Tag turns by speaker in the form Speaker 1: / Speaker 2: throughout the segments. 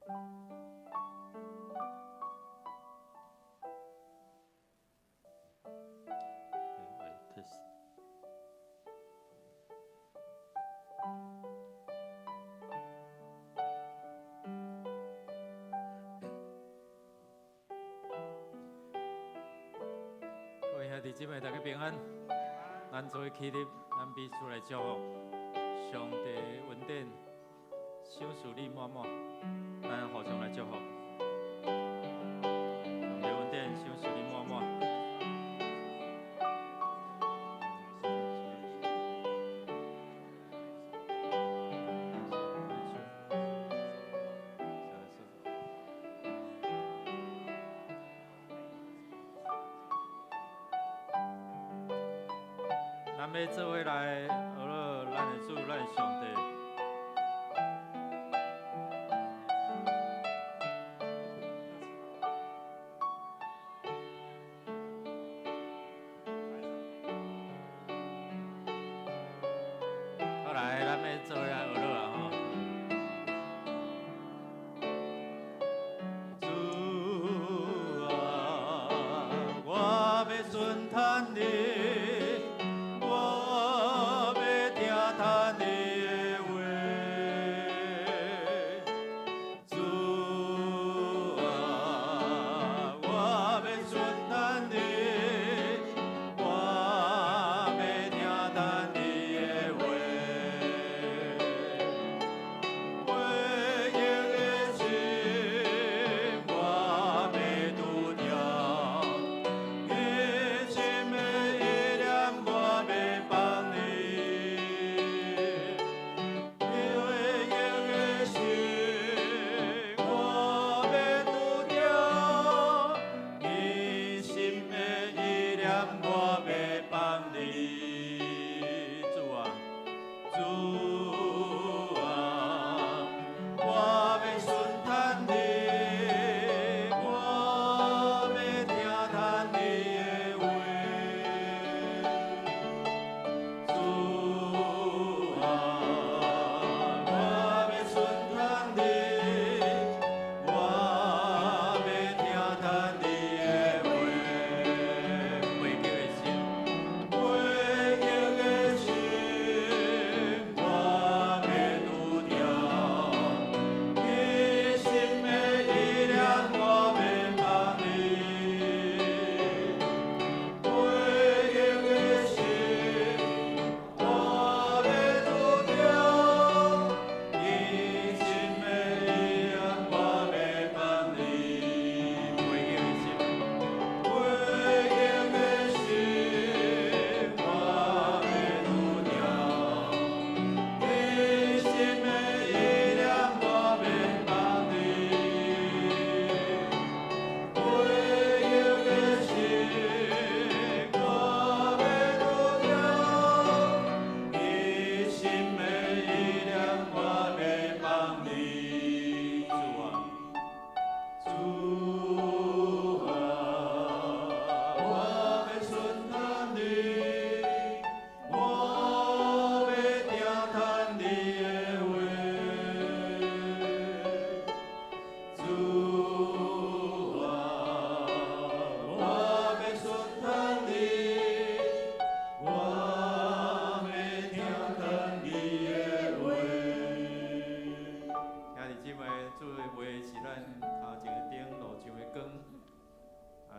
Speaker 1: 各位兄弟姊妹，大家平安。咱做起立，咱彼此来祝福，上帝恩典，赏赐你满满，咱互相来祝福。上帝恩典，赏赐你满满。咱要做伙来学了咱的主，咱的上帝。好来，咱要做伙来学了啊吼。主啊，我要顺叹你。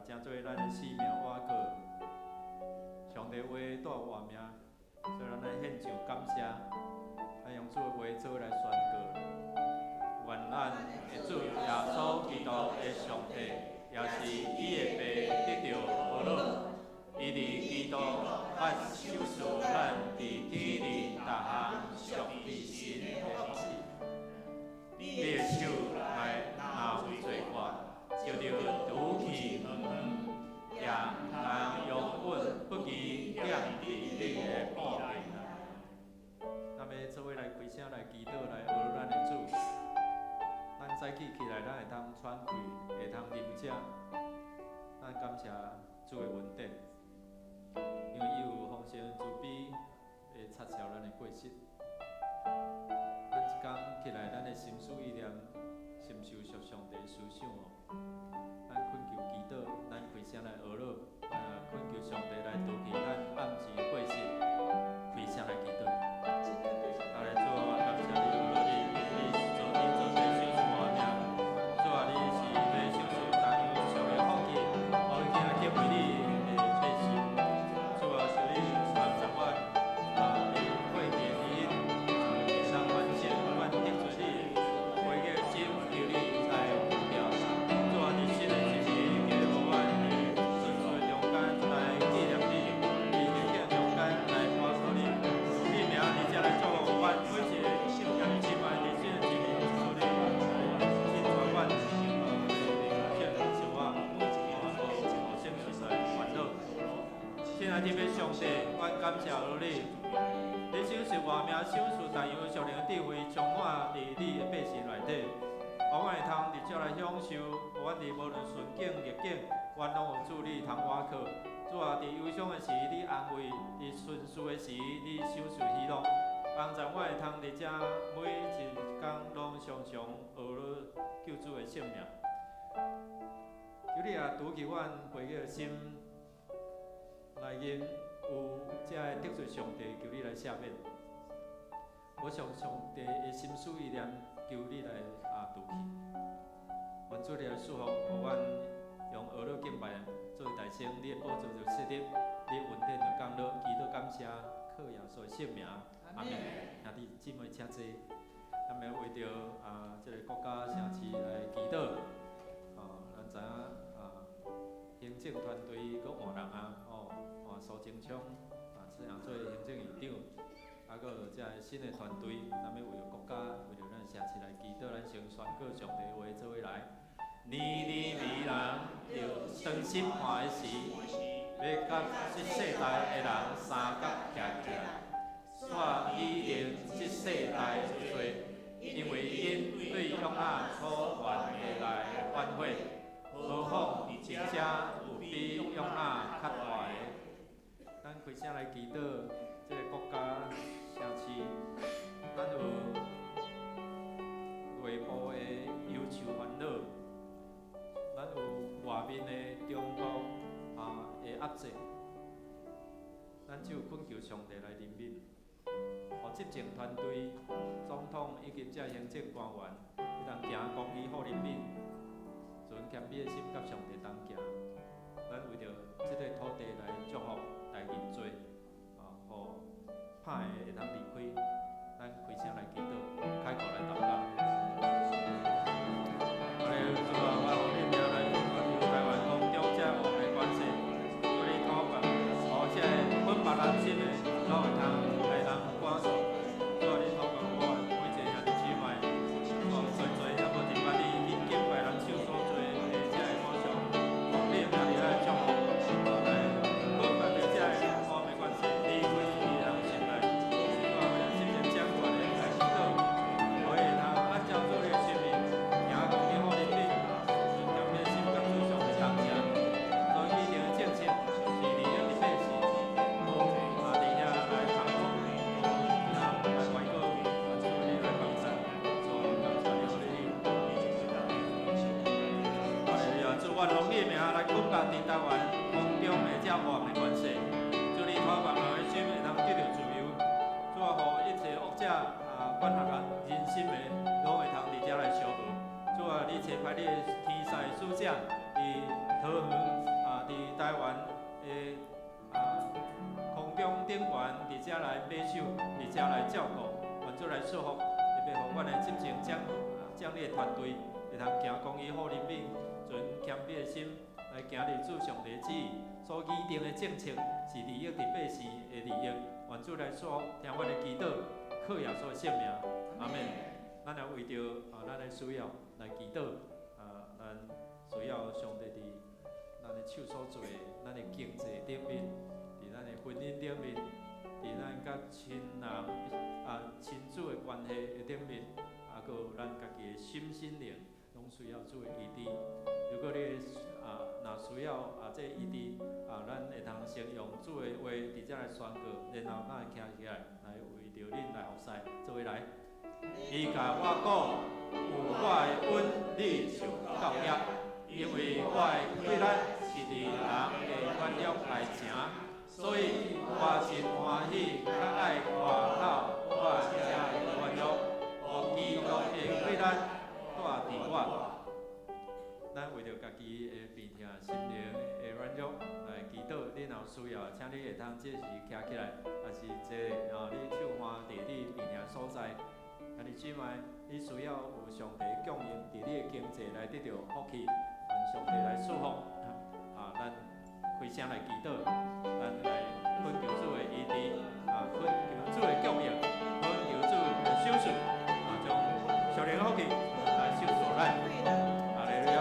Speaker 1: 正做咱的性命挽过，上帝话带活命，所以咱来献上感谢，咱用主的话做来宣告。愿咱的主耶稣基督的上帝，也是伊的爸得到福乐，伊伫基督按手术咱伫天里大项上帝神的名字，你的手来拿有罪过，就着拄去远远。也能永稳不移踮伫你的保庇内。咱要做伙来开声来祈祷，来学咱的主。咱早起起来，咱会当喘气，会当啉食。咱感谢主的恩典，因为伊有丰盛慈悲，会擦消咱的过失。咱一天起来，咱的心思意念，心受思想哦。咱恳求祈祷，咱开声来学了，恳求上帝来夺去咱暗时过失，开声来祈祷。阿来主啊，我感谢你，我你做你做地享受我命，主啊，你是要享受但有上的福气，我已经来敬畏你的百姓。主啊，求你帮助我，你过节日，让完成阮得罪你，为个心求你来护佑。主啊，你新的一年，给予我顺顺中间来纪念你，你庆庆中间来欢送你，你名你才来祝福阮每一个信仰你敬拜你新的一年，祝你新传阮庆祝我，生命来烦恼。亲爱的上帝，阮感谢你，你享受外命享受，但有上帝的智慧充满伫你的百姓内底，互阮会通直接来享受，互阮伫无论顺境逆境，阮拢有主你通倚靠。主啊，伫忧伤的时你安慰，伫顺遂的时你享受喜乐，帮助我会通伫遮每一天拢常常学了救主的性命。求你啊，拄起阮悔改的心。内因有这会得罪上帝，求你来赦免。我向上帝的心思意念，求你来拄去。愿主你来祝福，互阮用学了敬拜做大声，你的宝座就设立，你恩典就降落，祈祷感谢，靠耶稣的圣名，阿门。兄弟姊妹请坐，咱要为着这个国家城市来祈祷。咱知影行政团队佮换人换苏贞昌这样做行政院长，佮有这新的团队，咱要为着国家，为着咱城市来祈祷，咱先宣告上帝话做伙来。年年为人着当审判的时，要甲这世代的人三角徛起来，煞以令这世代罪，因为因对用错犯的来反悔。何况真正有比用较大的？咱开声来祈祷，这个国家城市，咱有内部的忧愁烦恼，咱有外面的中国的压制，咱只有恳求上帝来怜悯，互执政团队、总统以及这行政官员，会当行公义好人民。存谦卑的心，甲上帝同行。咱为着这个土地来祝福，来认罪，互歹的会当离开。咱开声来祈祷，开口来祷告。主啊，我互你名来祝福台湾空中这王的关系，祝你讨伐，互这本白人心的拢会通来人关注。祝你讨伐我每一个兄弟姊妹，做也无明白你敬拜人手所做。伫台湾空中的这活的关系，祝你讨伐人的心会通得到自由，祝福一切恶者管辖人心的，拢会通伫遮来相合。主啊，你差派你的天使使者伫桃园伫台湾的空中顶悬伫遮来把守，伫遮来照顾，愿主来祝福，特别互阮的执政奖励的团队会通行公义好人民，存谦卑的心。来行日主上帝旨意所拟定的政策，是利益伫百姓的利益。愿主来说，听阮的祈祷，靠耶稣的圣名，阿门。咱来为着咱的需要来祈祷，咱需要上帝伫咱的手所做的，咱的经济顶面，伫咱的婚姻顶面，伫咱甲亲人亲子的关系的顶面，佮有咱家己的心灵，拢需要主的医治。如果你若需要这医治咱会通先用主的话直接来宣告，然后咱会站起来，来为着恁来服侍，做伙来。伊甲我讲，有我的恩。你受教业，因为我的贵力是伫人的软弱来成，所以我真欢喜，较爱外口我这软弱，互基督的贵力带伫我。咱为着家己的病痛、心灵的软弱来祈祷，你若有需要，请你会当即时徛起来，也是坐你手欢伫你病痛所在。啊，你即摆你需要有上帝供应，伫你的经济来得到福气，让上帝来祝福。咱开声来祈祷，咱来恳求主的医治，恳求主的供应，恳求主的手术，将属灵的福气来收助咱。哈利路亚！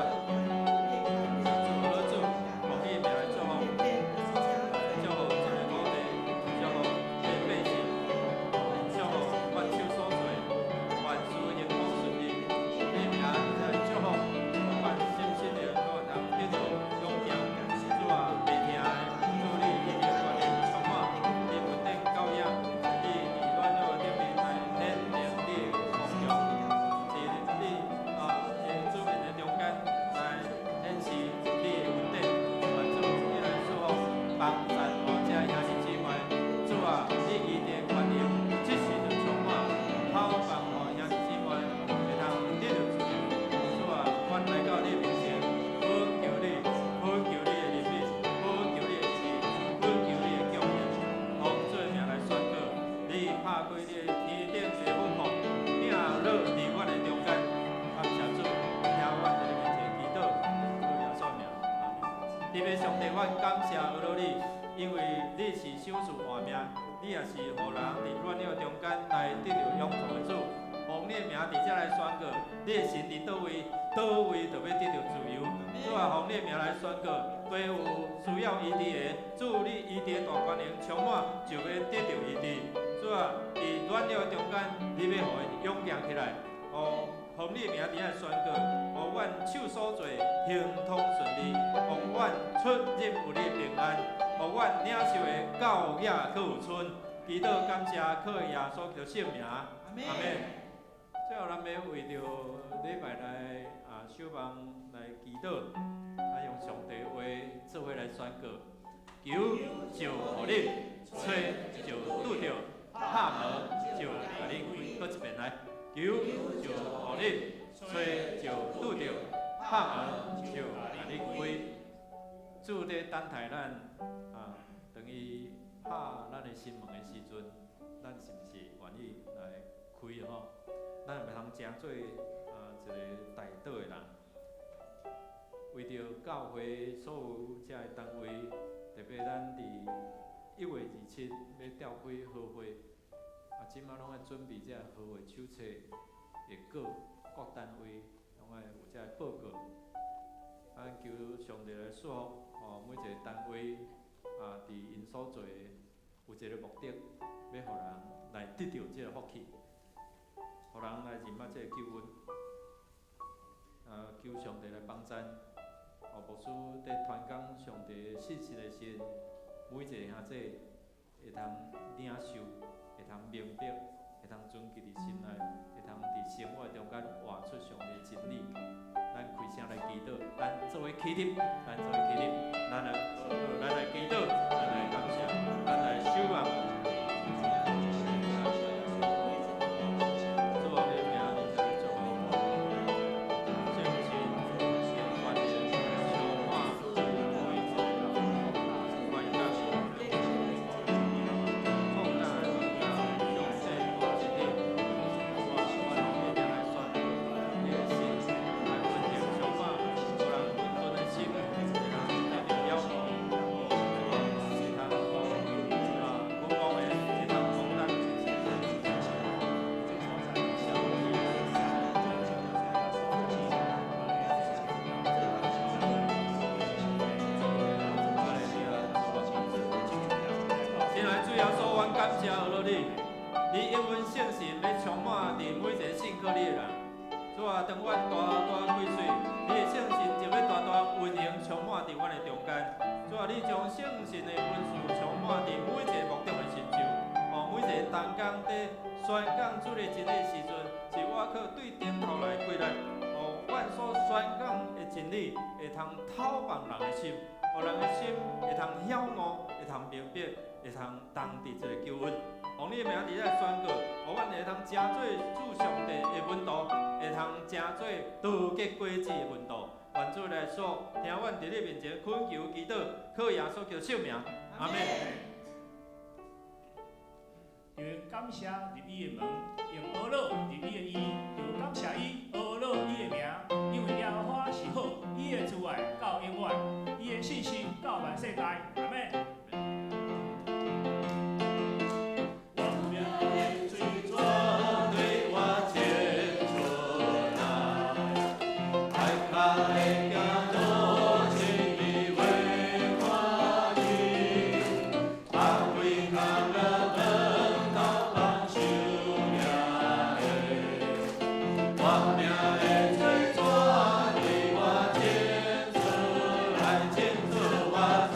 Speaker 1: 主，奉你的名来祝福，祝福这个土地，祝福这个百姓，祝福万手所做，万事盈通顺利。你名来祝福，万心心灵都能得到永强。主啊，每天祝你一年观念充满，你稳定高养，你软弱的顶面来显明你的光荣，是你主面的中间来显示你的稳定。主，你来祝福帮助我这兄弟姊妹。主啊，你一年观念即时就充满，好帮我兄弟姊妹会通得到自由。主啊，阮来到你面前，恳求你，恳求你的怜悯，恳求你的慈，恳求你的供应，奉做名来宣告，你拍开你的天顶的幕幕，领落伫阮的中间。感谢主，听阮在你面前祈祷，主耶稣名，阿门。特别上帝，阮感谢阿罗你，因为你是手术换命，你也是互人伫软弱中间来得到永驻的主。奉你的名伫遮来宣告，你的神伫倒位，倒位就要得到自由。主啊，奉你的名来宣告，对有需要医治的，主你医治的大权能充满，就要得到医治。主啊，伫软弱中间，你要互伊勇强起来。奉你的名伫遐宣告，互阮手所做行通顺利，互阮出入有你的平安，互阮领受的教业佫有春。祈祷感谢靠耶稣基督圣名，阿门。最后，咱要为着礼拜来守望来祈祷，用上帝话做伙来宣告：求就互你，吹就拄着，拍门就甲你开。搁一遍来，求就互你，吹就拄着，拍门就甲你开。主在等待咱等于拍咱的心门的时阵，咱是毋是愿意来开吼？咱袂通诚做一个怠惰的人，为着教会所有遮个单位，特别咱伫1月27要召开好会，即马拢爱准备遮个好会手册的稿，各单位拢爱有遮个报告。咱求上帝来祝福每一个单位伫因所做有一个目的，要互人来得到这个福气。互人来认捌这个救恩，求上帝来帮助，牧师伫传讲上帝信息的时，每一个兄弟会通领受，会通明白，会通存记伫心内，会通伫生活中间活出上帝的真理。咱开声来祈祷，咱作为起立，咱来祈祷，咱来感谢，咱来守望。你因阮圣神要充满伫每一个信靠你的人。主啊，当阮大开嘴，你的圣神就要大运行充满伫阮的中间。主啊，你将圣神的恩赐充满伫每一个牧长的身上，每一个同工在宣讲主的真理的时阵，是我靠对顶头来过来，阮所宣讲的真理会通透放人的心，互人的心会通晓悟，会通明白，会通同伫这个救恩。奉你的名伫咧宣告，互阮会通加做主上帝的门徒，会通加做道结果子的门徒。愿主来说，听阮伫你面前恳求祈祷，靠耶稣叫圣名，阿门。
Speaker 2: 因为感谢入伊的门，用俄罗入伊的意，就感谢伊俄罗伊的名。因为耶和华是好，伊的慈爱到永远，伊的信心到万世代，阿门。
Speaker 1: 我命的最大，你我牵出来牵着我水。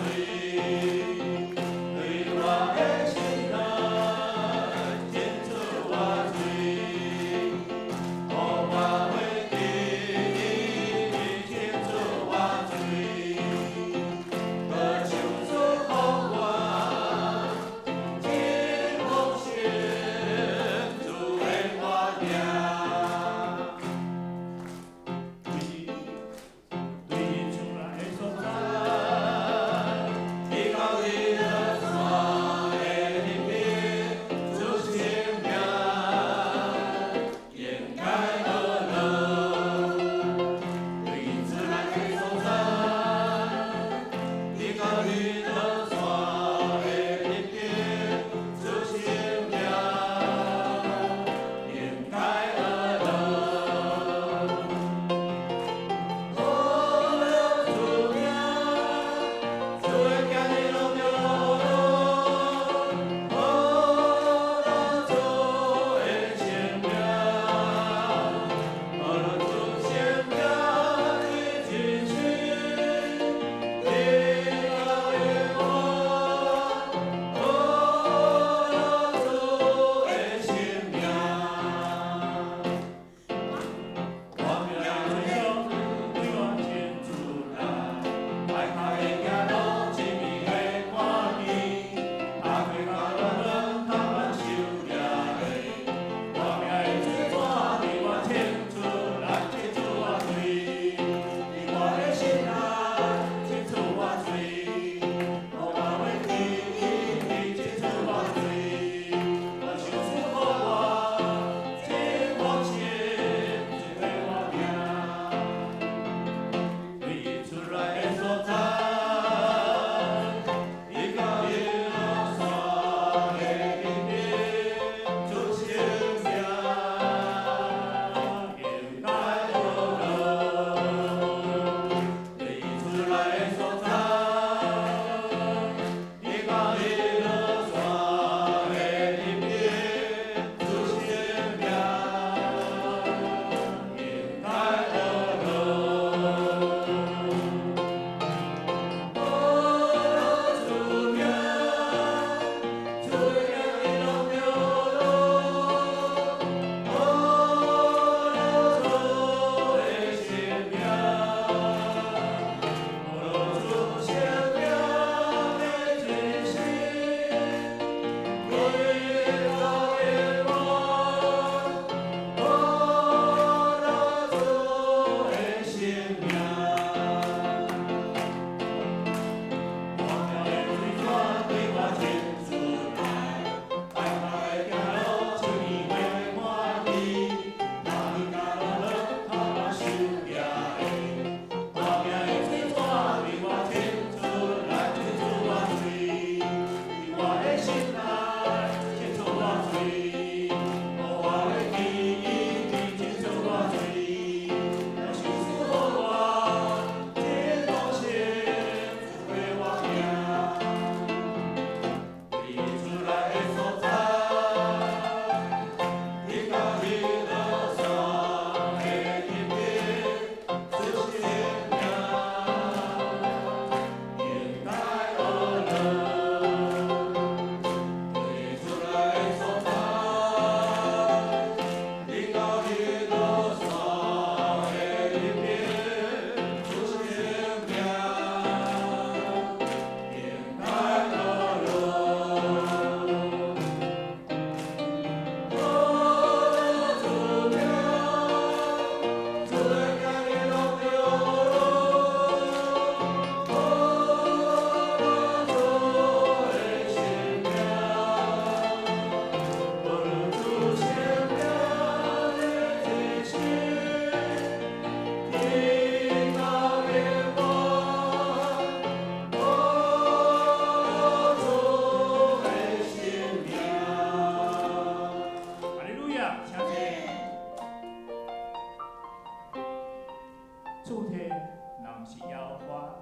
Speaker 2: 若毋是耶和华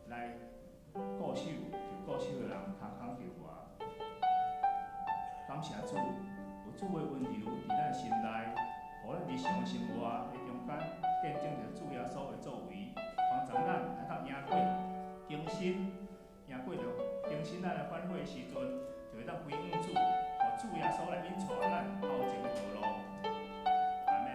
Speaker 2: 来固守，就固守的人通扛着我。感谢主，有主的温柔伫咱心内，互咱日常生活的中间见证着主耶稣的作为，帮助咱来当赢过更新，赢过着更新咱的反悔的时阵，就会当归向主，互主耶稣来引带咱头前的道路。阿门。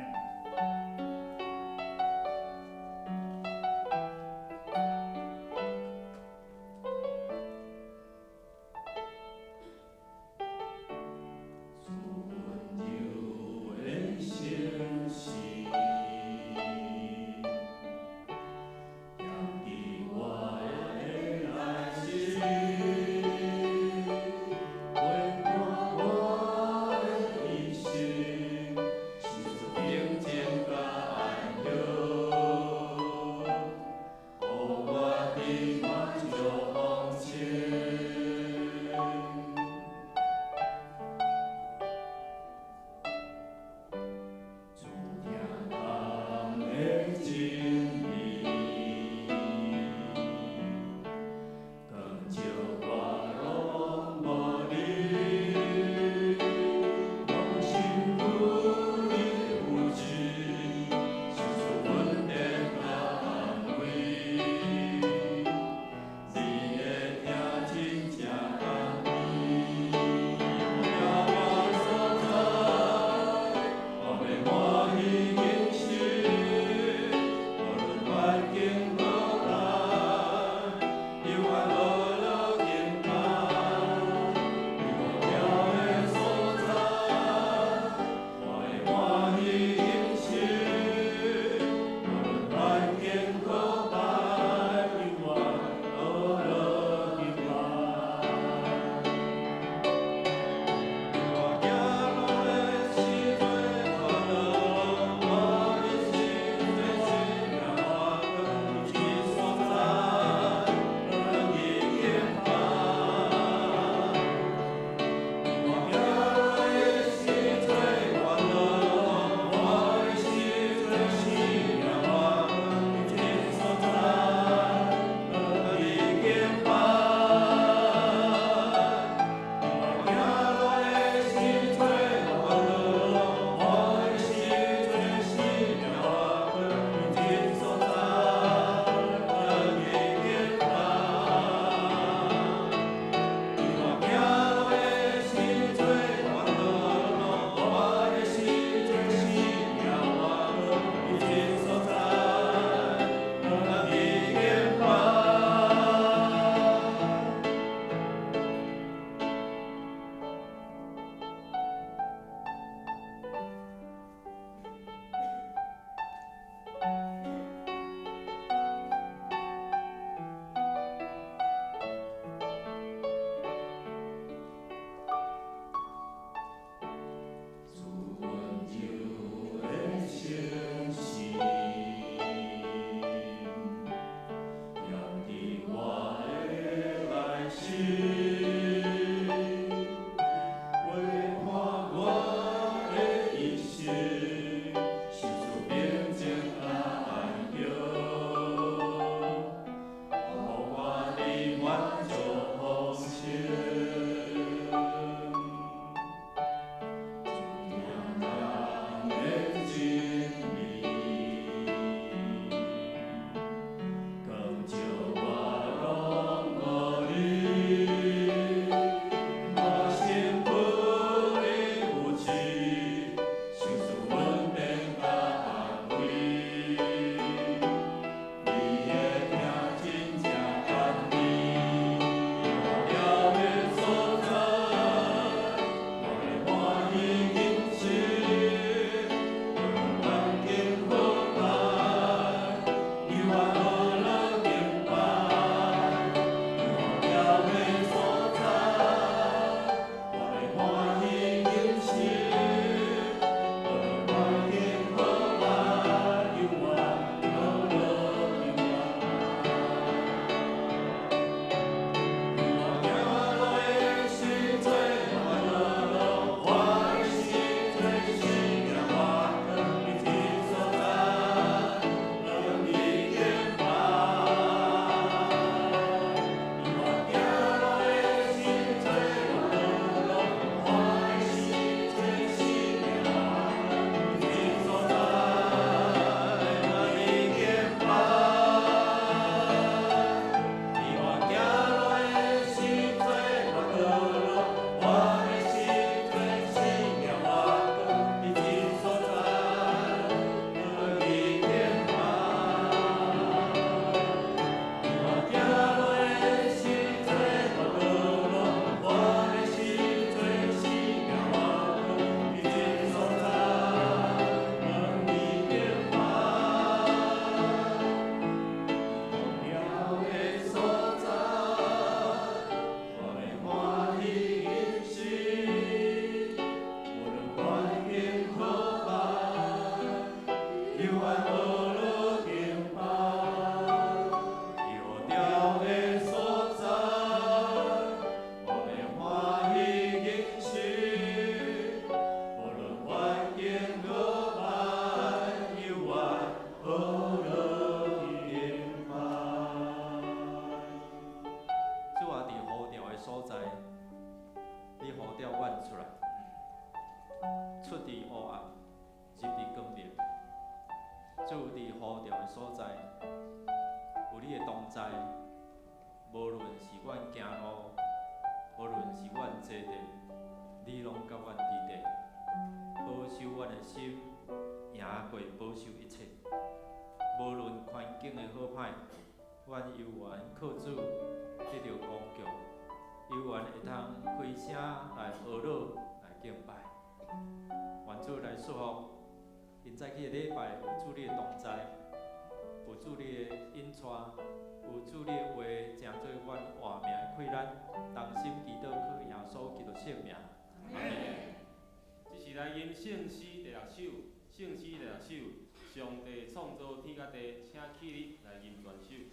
Speaker 1: 主伫呼召的所在，有你的同在，无论是阮行路，无论是阮坐地，你拢甲阮伫地，保守阮的心，赢过保守一切。无论环境的好歹，阮犹原靠主得到光荣，犹原会通开声来学乐来敬拜。愿主来祝福，因早起的礼拜有主你的同在，有主你的引带，有主你的话，成做阮活命的快乐。同心祈祷，靠耶稣基督圣名。
Speaker 3: 这是来因圣诗第6首，圣诗第6首，上帝创造天甲地，请起立来吟全首。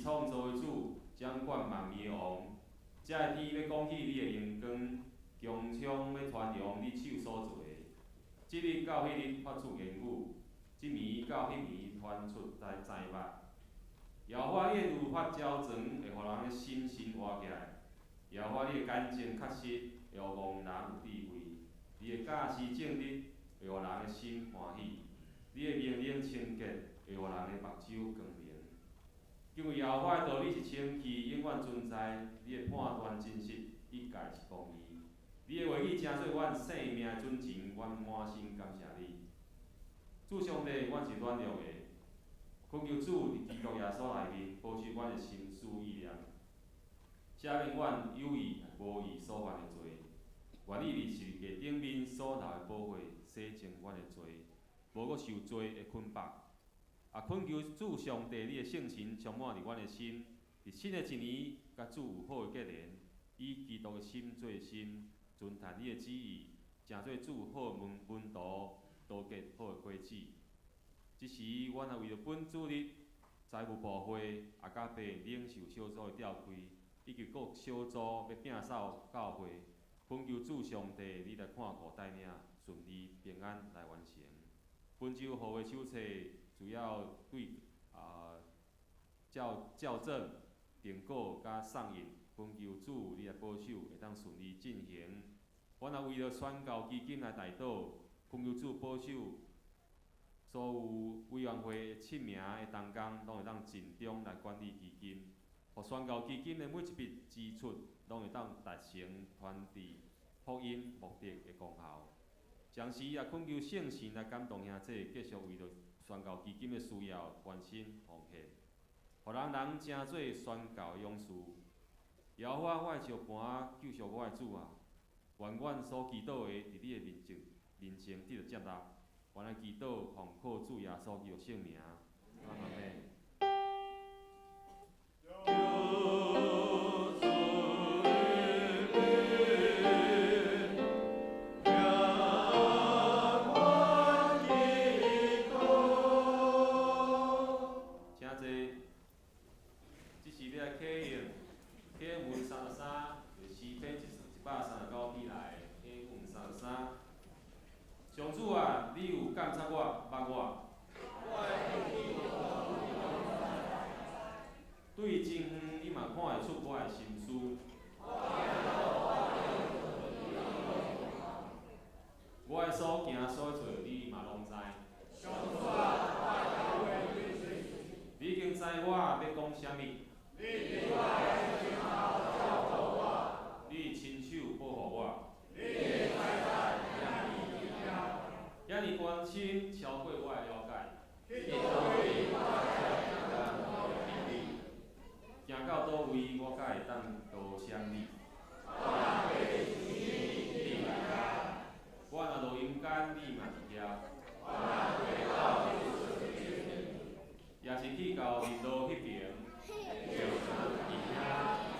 Speaker 3: 创造的主，掌管万物的王。这个天要讲起你的荣光，强冲要传扬你手所做的。即日到迄日发出言语，即暝到迄暝传出灾物。耶和华你的律法照全，会互人的心生活起来。耶和华你的干净确实，会互憨人有智慧。你的教示正直，会互人的心欢喜。你的命令清洁，会互人的目睭光明。因为耶和华的道理是清气，永远存在；你的判断真实，一概是公义。你的话语成做阮生命的准绳，阮满心感谢你。主上帝，阮是软弱的，恳求主伫基督耶稣内面保守阮的心思意念，赦免阮有意无意所犯的罪。愿意伫十字架顶面所流的宝血洗净阮的罪，无阁受罪的捆绑。也恳求主上帝，你的圣神充满伫阮的心，伫新的一年，甲主有好的结连，以基督的心做心，遵行你的旨意，成做主好的门徒，多结好的果子。即时，阮也为着本主日财务部会阿甲伯领袖小组的召开，以及各小组要摒扫教会，恳求主上帝你来看顾带领，顺利平安来完成。本周号的手册主要对校正、定稿甲送印，恳求主你来保守，会当顺利进行。阮也为了宣教基金来代祷，恳求主保守。所有委员会7名的同工，拢会当尽忠来管理基金，互宣教基金的每一笔支出，拢会当达成传递福音目的的功效。同时也恳求圣神来感动兄弟，继续为着宣教基金的需要关心奉献，互人成做宣教的勇士。耶和华我的石盘，救赎我的主啊！愿阮所祈祷的，伫你的面前得到接纳。原来祈祷，奉靠主耶稣基督圣名，阿门。请坐，这是要启用文33，就是诗篇139篇来的启文33。上主啊，你有监察我、捌我。对前方，你嘛看会出我的心思。我的所行所做，你嘛拢知。你已经知我要讲啥物。你亲手保护我。遐尼关心，超过我的了解。行到倒位，我才会当多想你。我若落阴间，你嘛伫遐。也是去到日落迄边，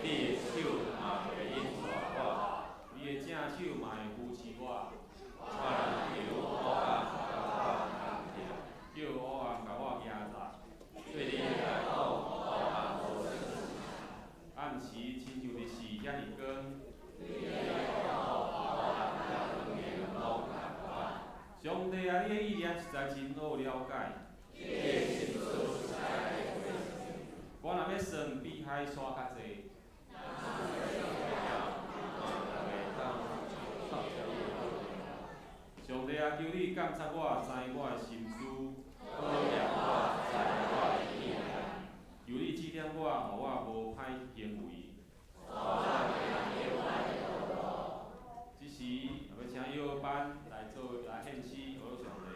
Speaker 3: 你的手嘛袂引带我，你的正手嘛会扶持我。叫黑暗甲我压榨，暗时亲像日时遐尼光。上帝啊，你的意念实在真好了解。我若要算比海沙较济。上帝啊，求你监察我，知我的心思，求你指点我，互我无歹行为。这时也要请幼儿班来献诗，学上帝。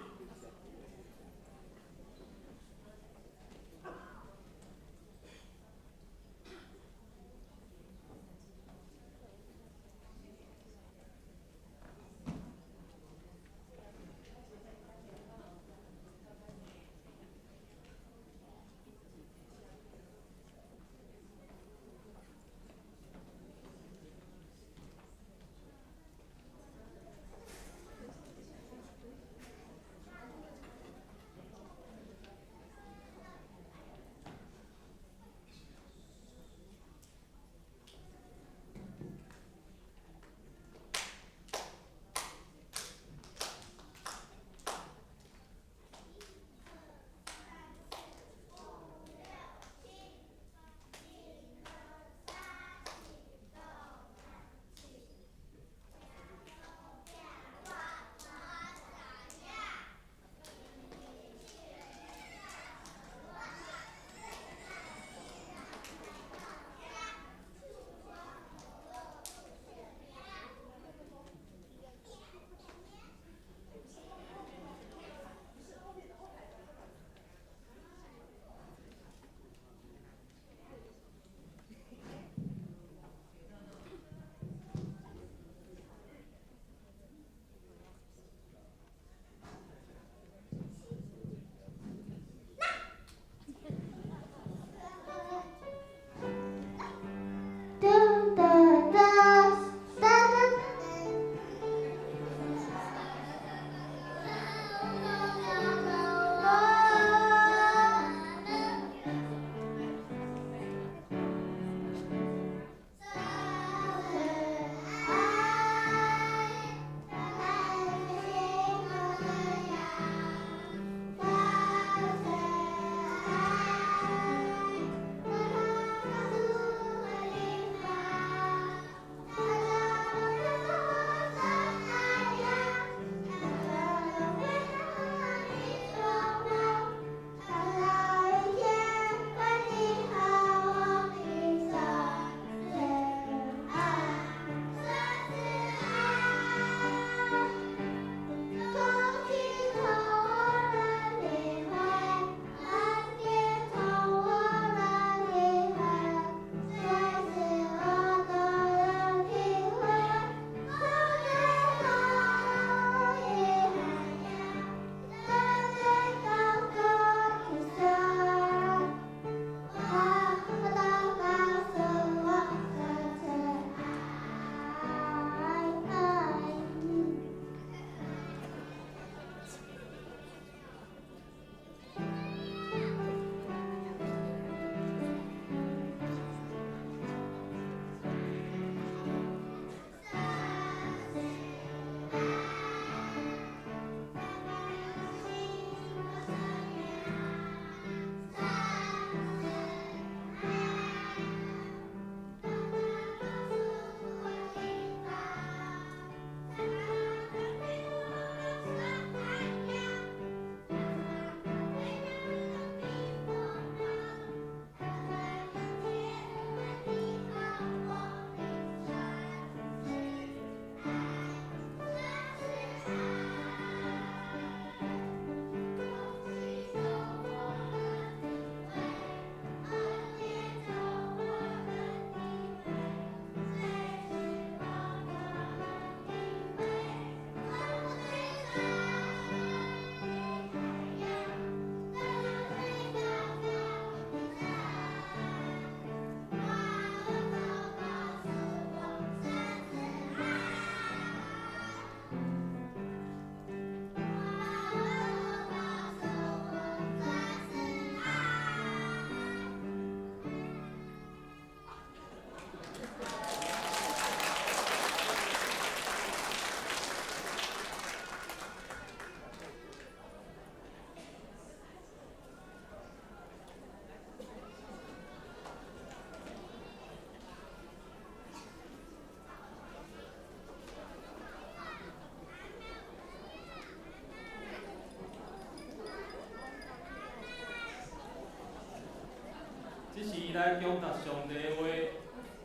Speaker 3: 即是来强达上帝的话，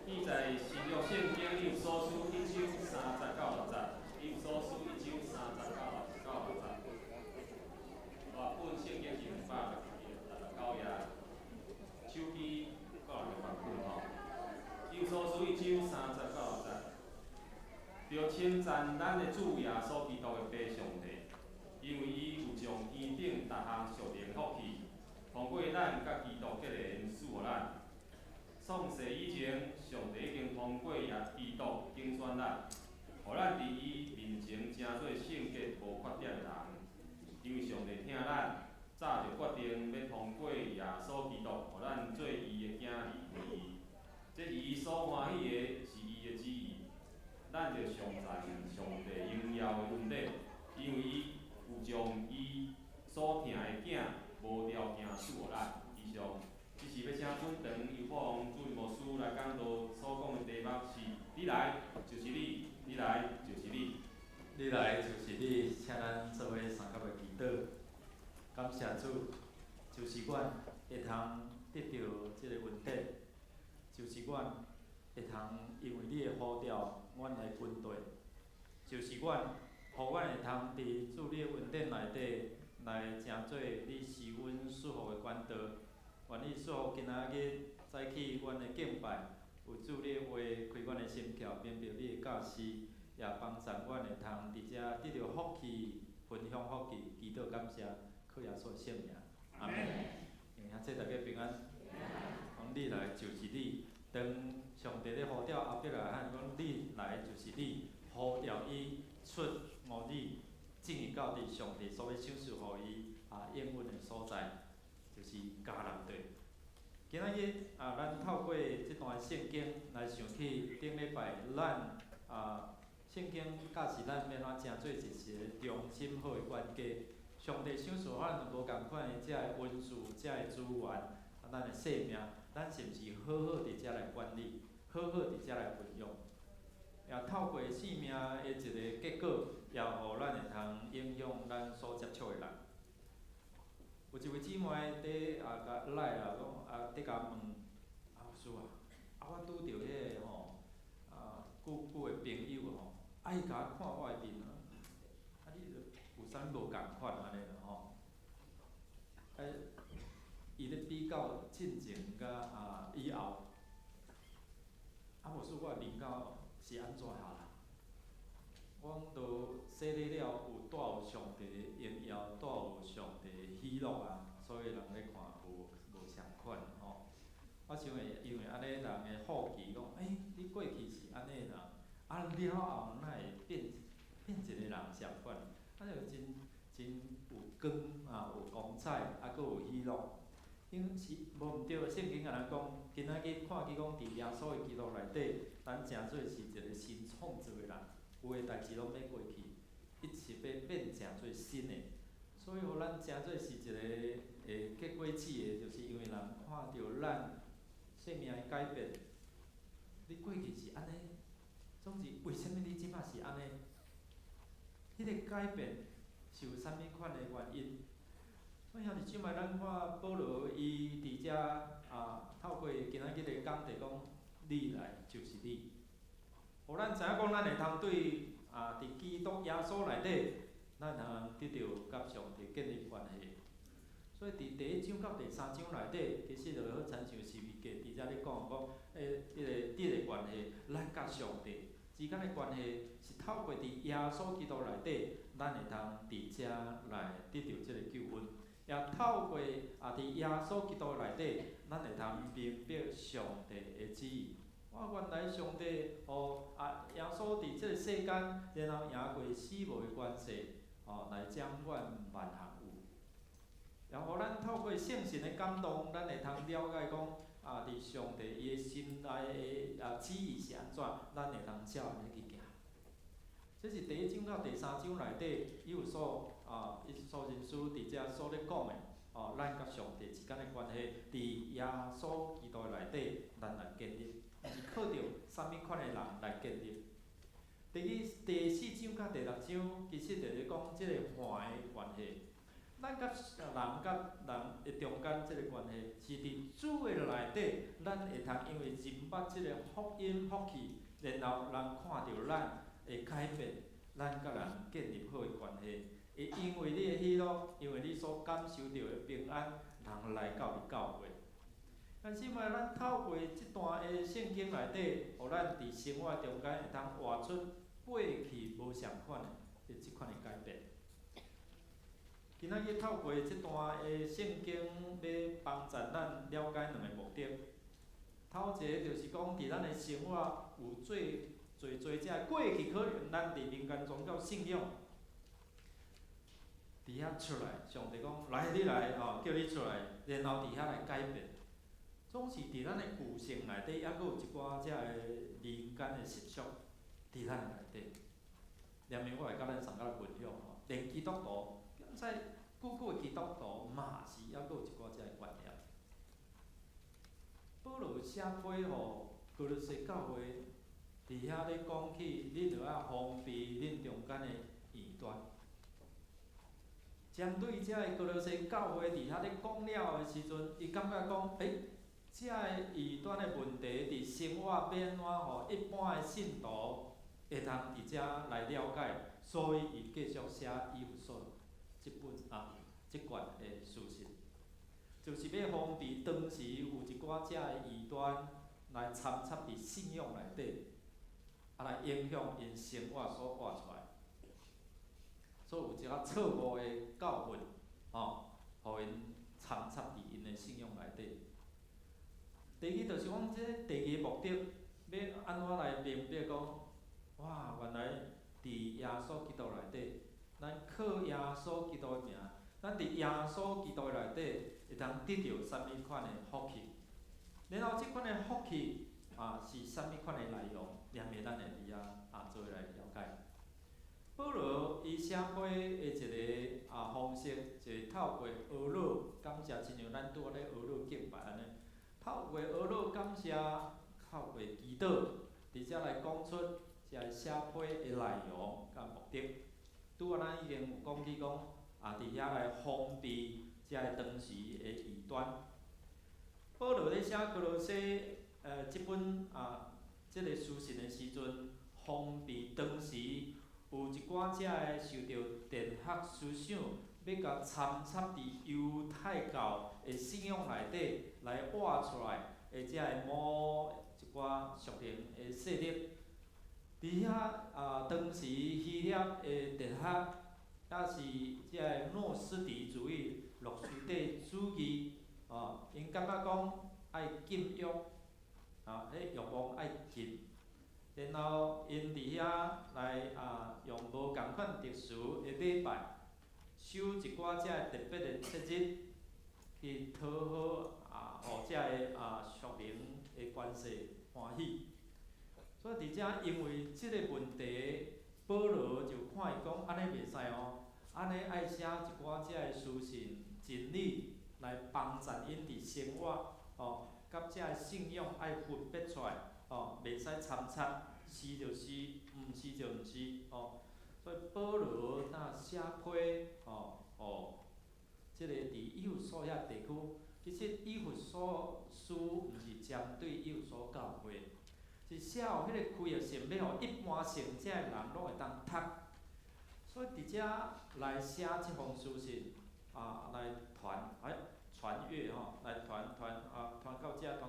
Speaker 3: 记在新约圣经以弗所书1章30到60节，以弗所书1章30到60节。大本圣经是269页，手机各人600本吼。以弗所书1章30到60节，着称赞咱的主耶稣基督的爸上帝，因为伊有将天顶逐项属灵福气，通过咱甲基督结连赐予咱。创世以前，上帝已经通过基督竞选咱，互咱伫伊面前成做圣洁无缺点的人。因为上帝疼咱，早就决定要通过耶稣基督，互咱做伊的囝儿归伊。这是伊所欢喜的，是伊的旨意。咱就上赞上帝荣耀的恩典，因为伊有将伊所疼的囝无条件赐予咱。以上。即是要请本堂由法王主任牧师来讲道，所讲的题目是：你来就是你，你来就是你。
Speaker 1: 你来就是你，请咱做伙三甲的祈祷。感谢主，就是阮会通得到即个恩典，就是阮会通因为你的呼召，阮来军队，就是阮，互阮会通伫主你的恩典内底来成做你是阮属福的管道。愿意祝福今仔日早起阮的敬拜，有主你的话开阮的心窍，明白你的教示，也帮助阮会通伫遮得到福气，分享福气，祈祷感谢，靠耶稣的圣名，阿门。愿这大家平安。讲你来就是你，当上帝咧呼召后壁来喊讲你来就是你，呼召伊出五里，正义到伫上帝所要赏赐互伊应允的所在。就是迦南地。今仔日咱透过这段圣经来想起顶礼拜咱圣经教示咱要怎成做一个良心好的管家。上帝赏赐咱无共款的遮个恩赐、遮个资源，咱的生命，咱是毋是好好伫遮来管理，好好伫遮来运用？也透过生命的一个结果，也互咱会通影响咱所接触的人。有一位姊妹伫甲来讲伫甲问牧师我拄着迄个久的朋友爱甲看我的面你有啥无共款安尼咯伊咧比较进前甲以后，牧师我面孔是安怎啦？我讲都洗礼了，有带有上帝的荣耀，带有上帝的喜乐所以人咧看无相款我想会因为安尼人的好奇讲，你过去是安尼人，了后哪会变一个人相款？就真有光有光彩，佫有喜乐。因是无毋对，圣经甲咱讲，今仔日看去讲伫耶稣的基督内底，咱诚做是一个新创造的人，有诶代志拢要过去，一切要变诚做新的。所以，互咱诚做是一个结果子的，就是因为人看到咱生命的改变。你过去是安尼，总是为虾米你即摆是安尼？迄个改变是有啥物款的原因？所以兄弟姊妹，咱看保罗伊伫遮透过今仔日的讲题讲，你来就是你，互咱知影讲，咱会通对伫基督耶稣内底，咱通得到甲上帝建立关系。所以伫第1章到第3章内底，其实就好亲像是秘记伫遮咧讲迄个关系，咱甲上帝之间的关系是透过伫耶稣基督内底，咱会通伫遮来得到即个救恩。也透过伫耶稣基督内底，咱会通明白上帝的旨意。原来上帝互耶稣伫即个世间，然后赢过死亡的关系，来掌管万项有。然后咱透过圣神的感动，咱会通了解讲伫上帝伊的心内的旨意是安怎，咱会通照安尼去行。这是第1章到第3章内底，伊有所人士伫遮所咧讲的咱甲上帝之间的关系，伫耶稣基督内底，咱来建立，毋是靠着啥物款的人来建立。第4章到第6章，其实就是讲即个换的关系。咱甲人的中间即个关系，是伫主的内底，咱会通因为认捌即个福音福气，然后人看到咱会改变，咱甲人建立好的关系。会因为你的喜乐，因为你所感受到的平安，人来到你教会。但是嘛，咱透过即段的圣经内底，互咱伫生活中间会通活出过去无相款的即款的改变。今仔日透过即段的圣经，要帮助咱了解两个目的。头一个就是讲，伫咱的生活有最遮过去可能咱伫民间宗教信仰，伫遐出来，上帝讲来你来吼，叫你出来，然后伫遐来改变。总是伫咱的旧性内底，还阁有一寡遮个民间的习俗伫咱内底。连面我会甲咱上甲分享吼，连基督徒，在久久的基督徒嘛是还阁有一寡遮个观念。保罗写批互哥罗西教会，伫遐咧讲起，恁着要防备恁中间的异端。针对遮个哥罗西教会伫遐咧讲了的时阵，伊感觉讲，遮个异端的问题伫生活要安怎互一般的信徒会通伫遮来了解，所以伊继续写以弗所即卷的书信，就是要防备当时有一寡遮个异端来参插伫信仰内底，来影响因生活所活出来，所以有一个错误的教训，互因参插伫因的信仰内底。第二就是讲，这第二个目的要安怎来明白讲，哇，原来伫耶稣基督内底，咱靠耶稣基督的名，咱伫耶稣基督内底会通得到啥物款的福气。然后即款的福气是啥物款的内容，连袂咱会伫遐做来了解。保罗伊写批的一个方式，就是透过俄罗感谢，亲像咱拄仔咧俄罗敬拜安尼。透过俄罗感谢，透过祈祷，伫遮来讲出遮写批的内容甲目的。拄仔咱已经有讲起讲，伫遐来防备遮个当时的异端。保罗咧写哥罗西即本即个书信的时阵，防备当时有一寡遮个受到哲学思想，要甲参插伫犹太教的信仰内底来挖出来的遮个某一寡属灵的势力。伫遐当时希腊的哲学，也是遮个诺斯底主义、诺斯底主义，因感觉讲爱禁欲，迄欲望爱禁。然后因伫遐来用无共款特殊的礼拜，守一寡遮个特别的节日，去讨好互遮个属灵的关系欢喜。所以伫遮因为即个问题，保罗就看伊讲安尼袂使哦，安尼爱写一寡遮个书信真理来帮助因伫生活甲遮个信仰爱分别出来袂使参差。是就是，毋是就毋是所以保罗写批即个伫以弗所遐地区，其实以弗所书毋是针对以弗所教会，是写互迄个区域性，要互一般性遮个人拢会当读。所以伫遮来写即封书信来传阅来传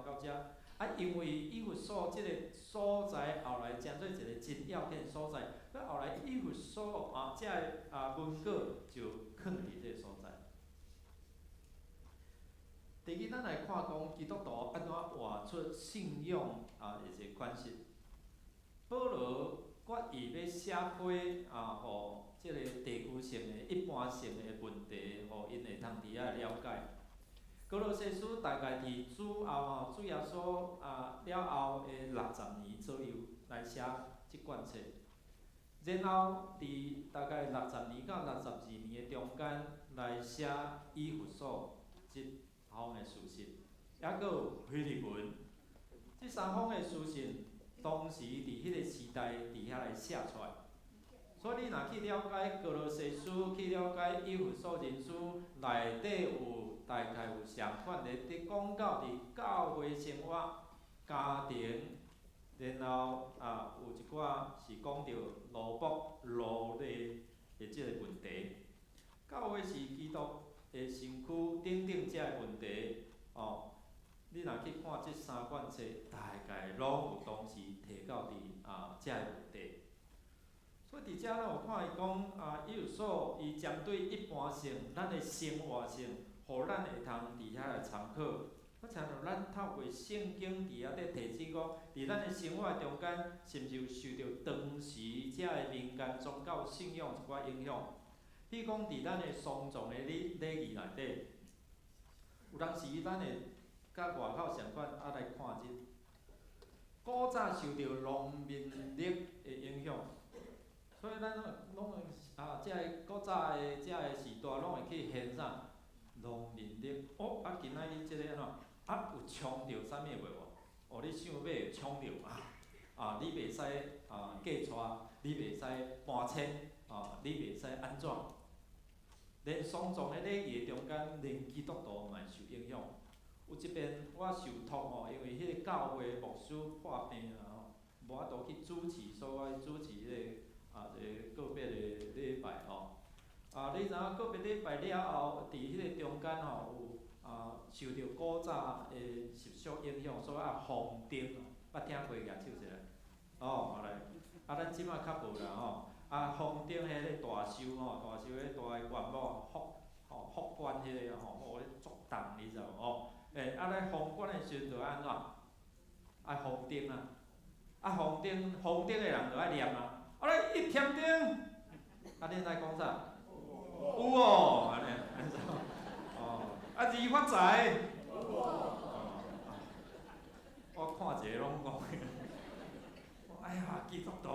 Speaker 1: 到遮。因为以弗所即个所在后来成做一个真要紧的所在，所以后来以弗所遮个文稿就放伫即个所在。第二，咱来看讲基督徒安怎活出信仰的一个关系。保罗决意要写批互即个地区性的、一般性的问题，互因会通伫遐了解。哥罗西书大概伫主后主耶稣了后的60年左右来写即卷册，然后伫大概60年到62年的中间来写以弗所即封的书信，还佫有腓利门，即3封的书信，当时伫迄个时代伫遐来写出来，所以你若去了解哥罗西书，去了解以弗所人书内底有大概有上款的伫讲到伫教会生活、家庭，然后有一寡是讲到奴仆、奴隶的即个问题。教会是基督的身躯等等遮个问题哦。你若去看即3卷册，大概拢有当时提到伫遮个问题。所以伫遮咱有看伊讲以弗所伊针对一般性咱的生活性，互咱会通伫遐来参考。我请着咱透过圣经伫遐咧提醒讲，伫咱的生活中间，是毋是有受到当时遮个民间宗教信仰一寡影响？比如讲伫咱的丧葬的礼仪内底，有当时咱会甲外口相款来看即古早受到农民历的影响。所以咱拢会遮个古早的遮个时代，拢会去献啥农民历。今仔日即个安怎有冲着啥物袂无？你想买冲着你袂使嫁娶，你袂使搬迁，你袂使安怎？连丧葬的礼仪中间，连基督徒嘛受影响。有一遍我受托因为迄个教会牧师破病无法度去主持，所以我主持迄个个别的礼拜你知影个别礼拜了后，伫迄个中间有受到古早的习俗影响，所以红灯捌听过举手一下？好来，咱即摆较无啦红灯迄个大寿大寿迄大个元宝福官迄个咧作动，你知无咧封官的时阵着安怎？红灯红灯的人着爱念咧一添灯，恁在讲啥？有安尼二发财。我看一个拢讲，哎呀，基督徒，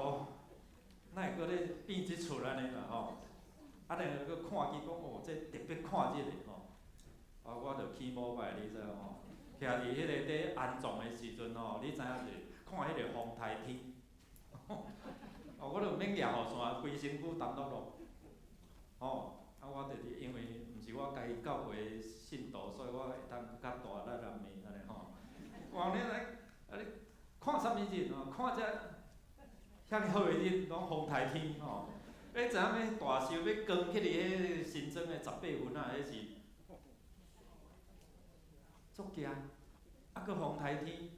Speaker 1: 哪会搁咧变即出安尼啦然后搁看去讲这特别看即个我着起膜拜，你知无徛伫迄个咧安葬的时阵你知影者，看迄个风台天，我着毋免举雨伞，规身躯澹漉漉我着因为毋是我家己教会的信徒，所以我会当较大力人面安尼哇！你看啥物日看遮遐好个日，拢风台天你知影要大寿要光去伫迄新庄的18分迄是足惊，搁风台天，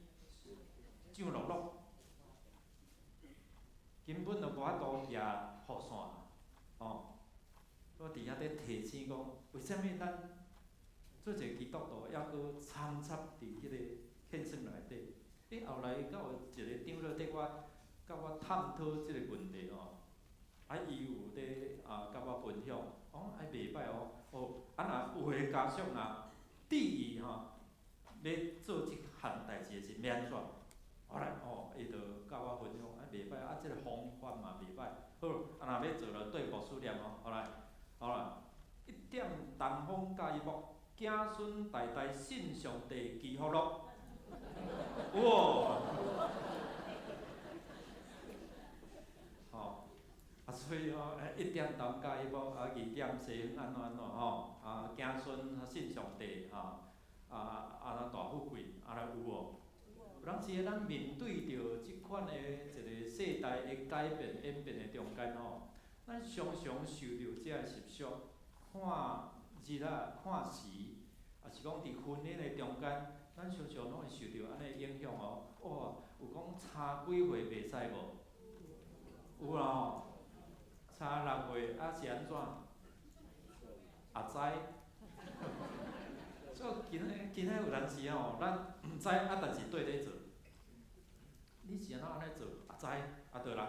Speaker 1: 降落落，根本就无法度举雨伞我伫遐咧提醒讲，为虾米咱做一个基督徒，还搁参插伫迄个献身内底？后来才有一个长老缀甲我探讨即个问题伊有咧甲我分享，袂歹若有诶家属第意要做即项代志是免怎？伊就甲我分享，袂歹即个方法嘛袂歹。好，若要做就对牧师念好啦，一点东风甲伊木，子孙代代信上帝祈福乐。所以一点东甲伊木，2点西安怎子孙信上帝安怎大富贵，安尼有无？有当时咱面对着即款的一个世代的改变演变的中间咱常常受到遮个习俗，看日看时，也是讲伫婚姻的中间，咱常常拢会受到安尼影响有讲差几岁袂使无？有啦差6岁是安怎？也知。所以今仔有当时咱毋知但是对咧做。你是安怎做？也知着人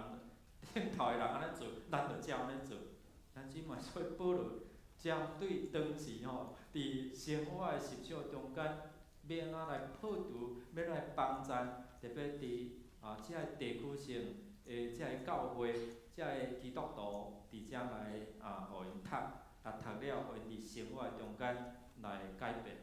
Speaker 1: 顶头的人安尼做，咱着照安尼做。咱即卖所以保罗针对当时伫生活的习俗中间，要安怎来破除，要来帮助，特别伫遮个地区性的遮个教会、遮个基督徒伫遮来互因读了，互因伫生活中间来改变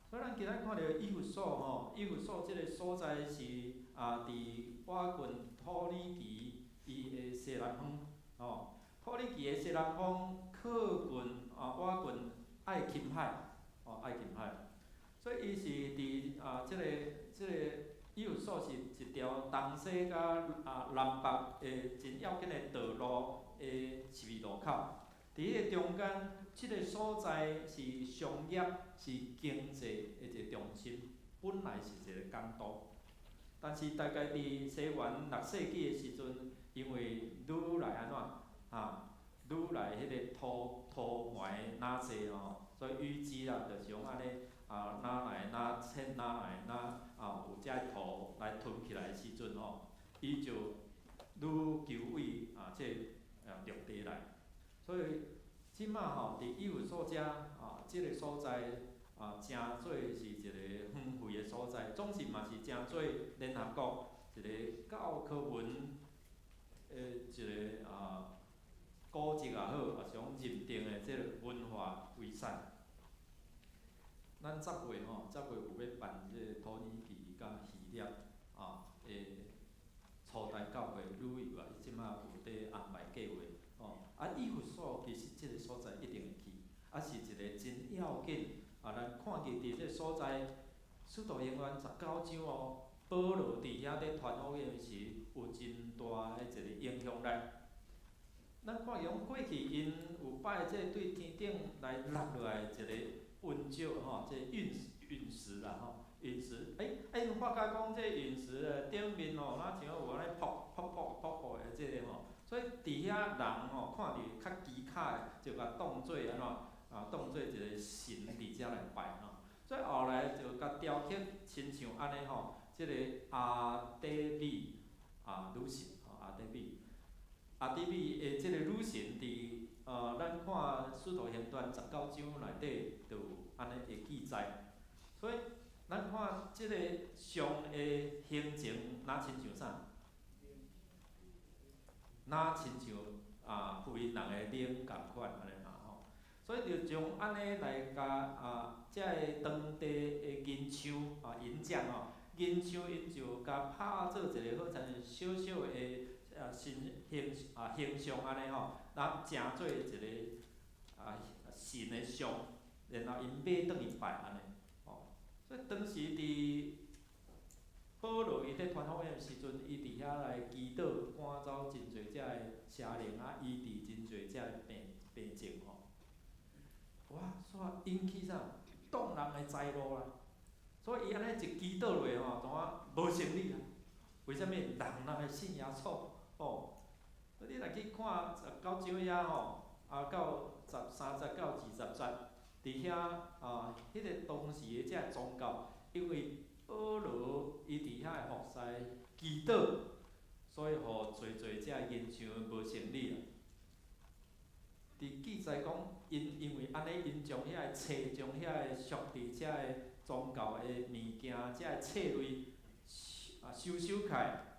Speaker 1: 所以咱今仔看到以弗所以弗所即个所在是伫瓦郡土耳其伊的西南方土耳其的西南方靠近瓦群爱琴海，爱琴海，所以伊是伫即个以有所是一条东西甲南北的真要紧的道路的十字路口。伫迄个中间，即个所在是商业、是经济的一个中心，本来是一个港都。但是大概伫西元6世纪的时阵，因为愈来安怎愈来迄个土埋哪济所以淤积啦，就是讲安尼哪来哪堑哪来哪有遮土来囤起来的时阵伊就愈求位即陆地来。所以即摆伫以有所遮即个所在诚做是一个荒废的所在，总是嘛是诚做联合国一个教科文一个古迹也好，也是讲认定的即个文化遗产。咱10月有要办即个土耳其甲希腊的初代教会旅游伊即摆有伫安排计划以弗所其实即个所在一定会去，是一个真要紧咱看见伫即个所在，使徒行传19章保罗伫遐咧传福音时有真大的一个影响力。咱看见过去因有摆即个对天顶来落落来一个温石即陨石啦陨石，有发觉讲即个陨石的顶面哪像有安尼噗的即个所以伫遐人看着较奇巧的，就甲当做安怎当做一个神伫遮来拜所以后来就甲雕刻亲像安尼即个阿底米女神阿底米的即个女神伫咱看《使徒行传》19章内底就有安尼的记载，所以咱看即个上的形情，哪亲像啥？哪亲像福音人的灵共款安尼所以就从安尼来甲遮个当地的银枪银匠银枪因就甲拍做一个好像小小的形象安尼成做一个神的像，然后因买转去拜安尼所以当时伫保罗伊咧传福音的时阵，伊伫遐来祈祷，赶走真侪遮个邪灵医治真侪遮个病症哇，煞引起啥动人的知路啦。所以伊安尼一祈祷落怎无成立为虾米？人会信耶稣所以你若去看19章遐到13节到20节，伫遐迄个当时的遮宗教，因为保罗伊伫遐的服侍祈祷，所以互侪遮银像无成立伫记载讲，因为安尼，因将遐个册，将遐个属伫遮个宗教的物件，遮个册类收起来，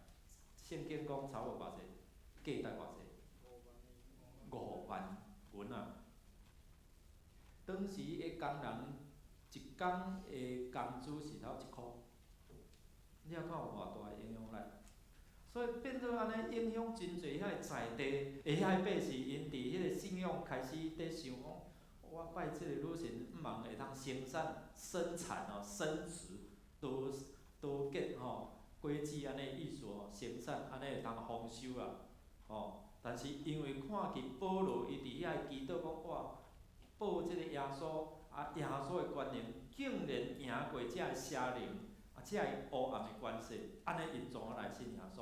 Speaker 1: 圣经讲差无偌济，价值偌济？5万银当时的工人一工的工资是头1箍，你看有偌大的影响力。所以变做安尼影响真侪遐在地的遐百姓，因伫迄个信仰开始伫想讲，我拜即个女神，毋茫会通生产生殖多结果子安尼意思生产安尼会通丰收但是因为看见保罗伊伫遐祈祷讲哇，报即个耶稣耶稣的权能竟然赢过遮个邪灵遮个黑暗的关系，安尼因怎啊来信耶稣？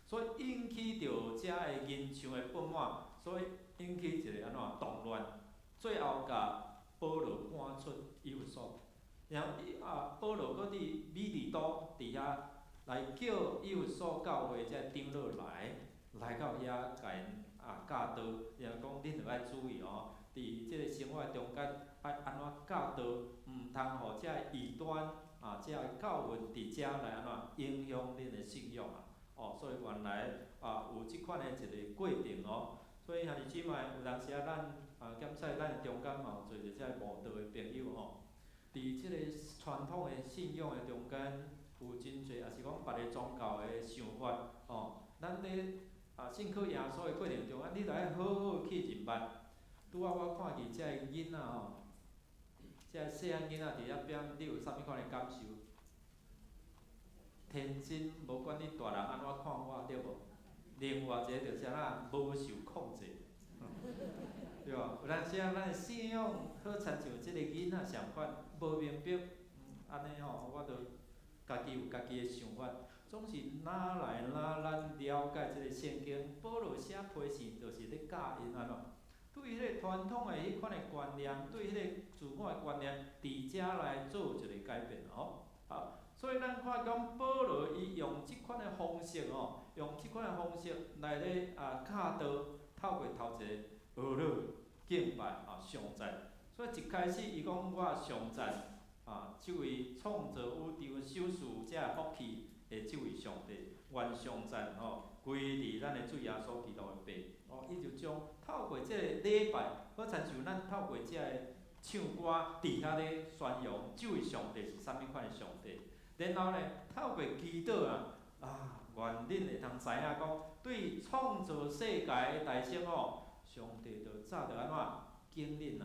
Speaker 1: 所以引起着遮个银像的不满，所以引起一个安怎动乱，最后甲保罗赶出以弗所。然后保罗搁伫米利都伫遐来叫以弗所教会遮长老来到遐甲因教导，然后讲恁着爱注意伫即个生活中间爱安怎教导，毋通互遮个异端遮个教训伫遮来安怎影响恁的信仰所以原来有即款的一个过程所以兄弟姊妹，有当时咱检测咱中间嘛有做者遮无道的朋友伫即个传统的信仰的中间，有真侪也是讲别个宗教的想法咱咧信靠耶稣的过程中，你着爱好好去认捌。拄仔我看见遮个囡仔吼，遮个细汉囡仔伫遐边，你有啥物款的感受？天真，无管你大人安怎看我，对无？另外一个着啥啦，无受控制，对无？有当时啊，咱的信仰好亲像即个囡仔相款，无明白，安尼吼，我着家己有家己的想法。总是哪来哪咱了解即个圣经，保罗写批示，就是咧教因安怎？对迄个传统的迄款的观念，对迄个自我的观念，伫遮来做一个改变吼。好，所以咱看讲保罗伊用即款的方式吼，用即款的方式来咧教导，透过头一个学乐敬拜上赞。所以一开始伊讲我上赞即位创造宇宙、修饰遮福气。即位上帝，愿上赞归伫咱的主耶稣基督的背。伊就将透过即个礼拜，好亲像咱透过即个唱歌，伫遐咧宣扬即位上帝是啥物款的上帝。然后呢，透过祈祷愿恁会通知影讲，对创造世界的大神上帝着早着安怎经恁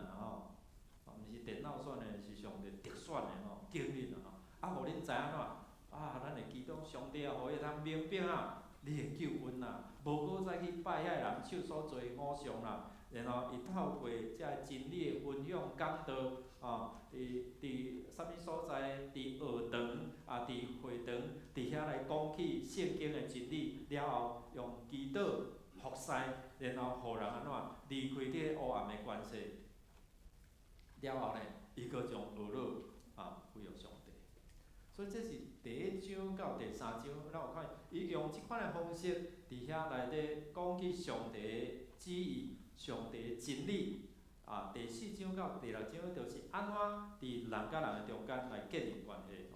Speaker 1: 毋是电脑选的，是上帝特选的经恁互恁知安怎？咱会祈祷上帝互伊通明白你的救恩无搁再去拜遐人手所做偶像啦。然后伊透过遮真理的分享讲道伫啥物所在，伫学堂伫会堂，伫遐来讲起圣经的真理，了后用祈祷服侍，然后互人安怎离开这个黑暗的关系。了后呢，伊搁将学乐归予上帝。所以这是第1章到第3章，咱有看，伊用即款的方式，伫遐内底讲起上帝的旨意、上帝的真理。第4章到第6章，就是安怎伫人甲人的中间来建立关系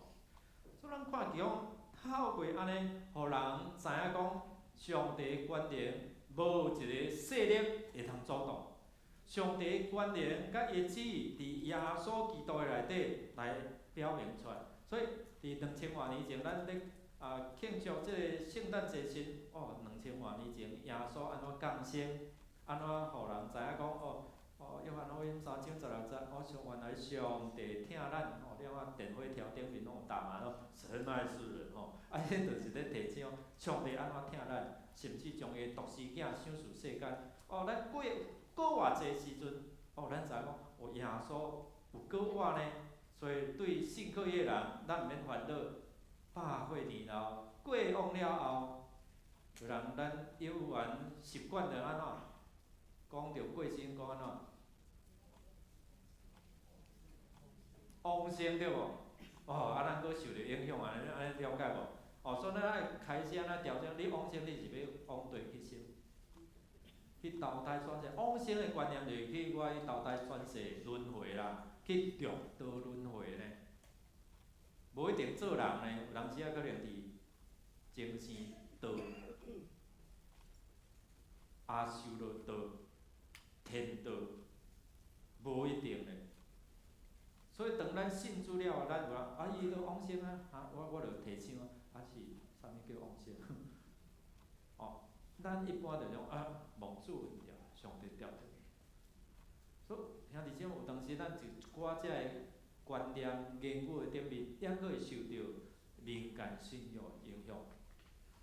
Speaker 1: 所以咱看见讲，透过安尼，互人知影讲，上帝的权能无一个势力会通阻挡。上帝的权能甲伊的旨意，伫耶稣基督的内底来表明出来。所以伫2000多年前，咱咧庆祝即个圣诞节时，2000多年前，耶稣安怎降生，安怎互人知影讲约翰福音3章16节，原来上帝疼咱了后电火条顶面拢有答案神爱世人迄就是咧提醒上帝安怎疼咱，甚至将伊独生囝赏赐世间。咱过偌济时阵，咱知影讲耶稣有过活呢。所以对信靠伊的人，咱毋免烦恼。800年后过往了后，有人咱有缘习惯着安怎？讲着过身讲安怎？往生对无？咱搁受着影响安尼了解无？所以咱爱开始安怎调整？你往生你是要往佗去生？去投胎转世，往生的观念就是去我去投胎转世轮回啦。去中道轮回呢？无一定做人呢，有当时可能伫精神道、阿修罗道、天道，无一定呢。所以当咱信主了，咱有人伊都往生我着提醒是啥物叫往生？咱一般着讲蒙主恩掉，上帝掉着。所以兄弟姐妹，有当时咱就一寡遮个观念、言语的顶面，也佫会受到民间信仰的影响。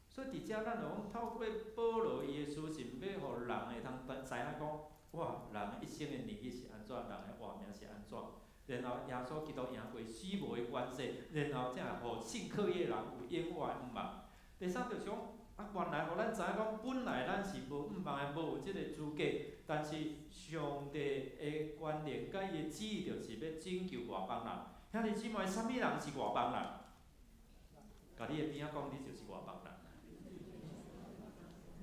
Speaker 1: 所以伫遮咱就讲透过保罗伊的书信，要互人会通知影讲，人一生的日子是安怎，人的活命是安怎。然后耶稣基督赢过死无的关系，然后才互信靠伊的人有永远毋茫。第三就是讲。原来互咱知影讲，本来咱是无毋茫的，无有即个资格。但是上帝的权能甲伊的旨意，就是要拯救外邦人。兄弟姊妹，啥物人是外邦人？甲你的边仔讲，你就是外邦人。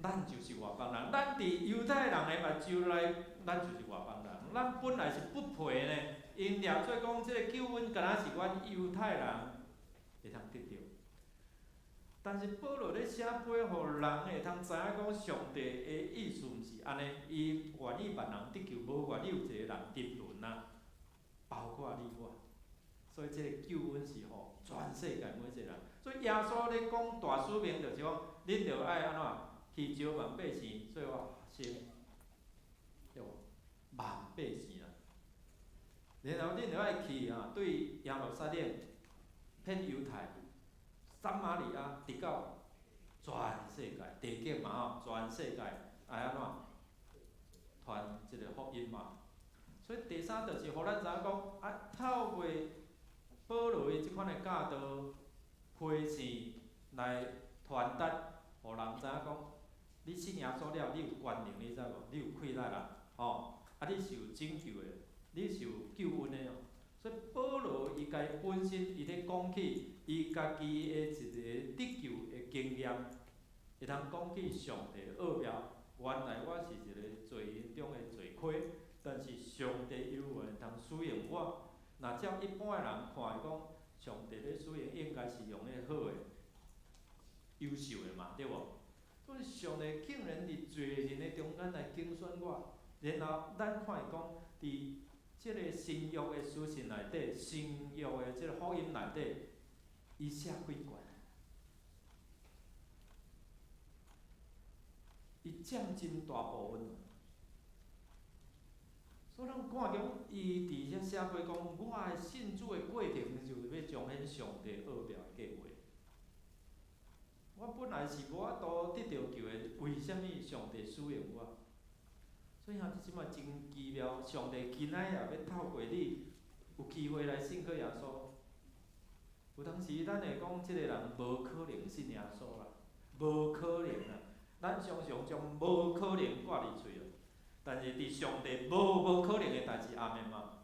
Speaker 1: 咱就是外邦人，咱伫犹太人的目睭内，咱就是外邦人。咱本来是不配呢，因掠做讲，即个救恩，敢若是阮犹太人会通得到。但是保罗咧写批，互人会通知影讲上帝的意思毋是安尼，伊愿意万人得救，无愿意有一个人沉沦包括你我。所以这个救恩是互全世界每一个人。所以耶稣咧讲大使命，就是讲恁着爱安怎去招万百姓，所以我先有万百姓啊。然后恁就爱去啊，对耶路撒冷、遍犹太、撒玛利亚，直到全世界，地极嘛吼，全世界爱安怎传即个福音嘛。所以第三就是，互咱知影讲，啊，透过保罗的即款的教导、批示来传达，互人知影讲，你信耶稣了，你有权能，你知无？你有气力啦，吼，啊，你是有拯救的，你是有救恩的哦。所以保罗伊家己本身，伊咧讲起伊家己的一个得救的经验，会通讲起上帝的奥妙。原来我是一个罪人中的罪魁，但是上帝有缘通使用我。若照一般的人看讲，上帝咧使用应该是用咧好的、优秀的嘛，对无？所以上帝竟然伫罪人的中间来拣选我，然后咱看伊讲，伫即个新约的书信内底，新约的即个福音内底，伊写几卷，伊占真大部分。所以咱看讲，伊伫遐写过讲，我的信主的过程就是要彰显上帝奥妙的计划。我本来是无法度得到救的，为虾米上帝使用我？所以兄弟姊妹真奇妙，上帝今仔也要透过你有机会来信靠耶稣。有当时咱会讲，即个人无可能信耶稣啦，无可能啊！咱常常将无可能挂伫嘴哦。但是伫上帝无可能的代志，阿免吗？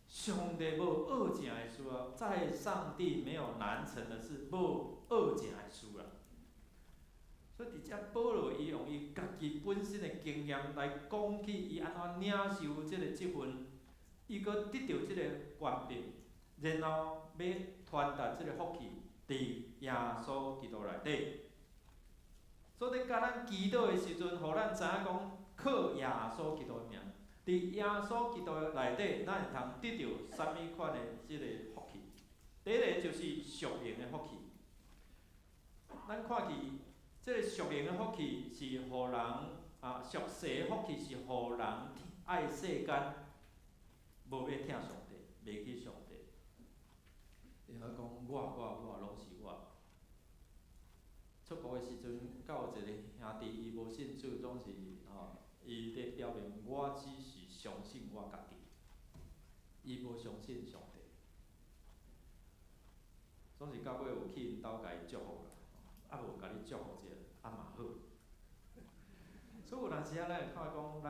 Speaker 1: 上帝无恶正的事啊，在上帝没有难成的事，无恶正的事啦。所以伫遮保罗伊用伊家己本身的经验来讲起伊安怎领受即个职分，伊搁得到即个权柄，然后要传达即个福气伫耶稣基督内底。所以甲咱祈祷的时阵，互咱知影讲靠耶稣基督的名，伫耶稣基督内底，咱会通得到啥物款的即个福气？第一个就是属灵的福气。咱看去。即个属灵的福气是互人属世的福气是互人爱世间，无要听上帝，袂去上帝。然后讲我拢是我。出国的时阵，甲有一个兄弟，伊无信主，总是伊咧表明我只是相信我家己，伊无相信上帝。总是到尾有去因兜甲伊祝福啦，无甲你祝福者。嘛好，所以有当时咱会看讲，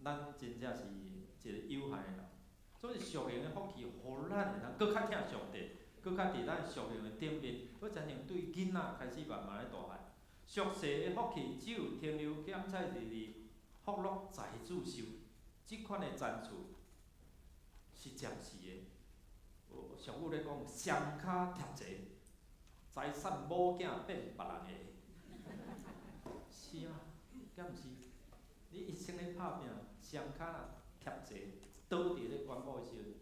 Speaker 1: 咱真正是一个有限的人。所以属灵的福气，互咱会通搁较听上帝，搁较伫咱属灵的顶面，搁真正对囡仔开始慢慢咧大汉。属世的福气只有停留检采伫福禄财主寿，即款的赞助是暂时的。俗语咧讲，双脚贴齐，财产某囝变别人的。是啊，敢毋是？你一生咧拍拼，双脚贴齐，倒伫咧棺椁的时阵，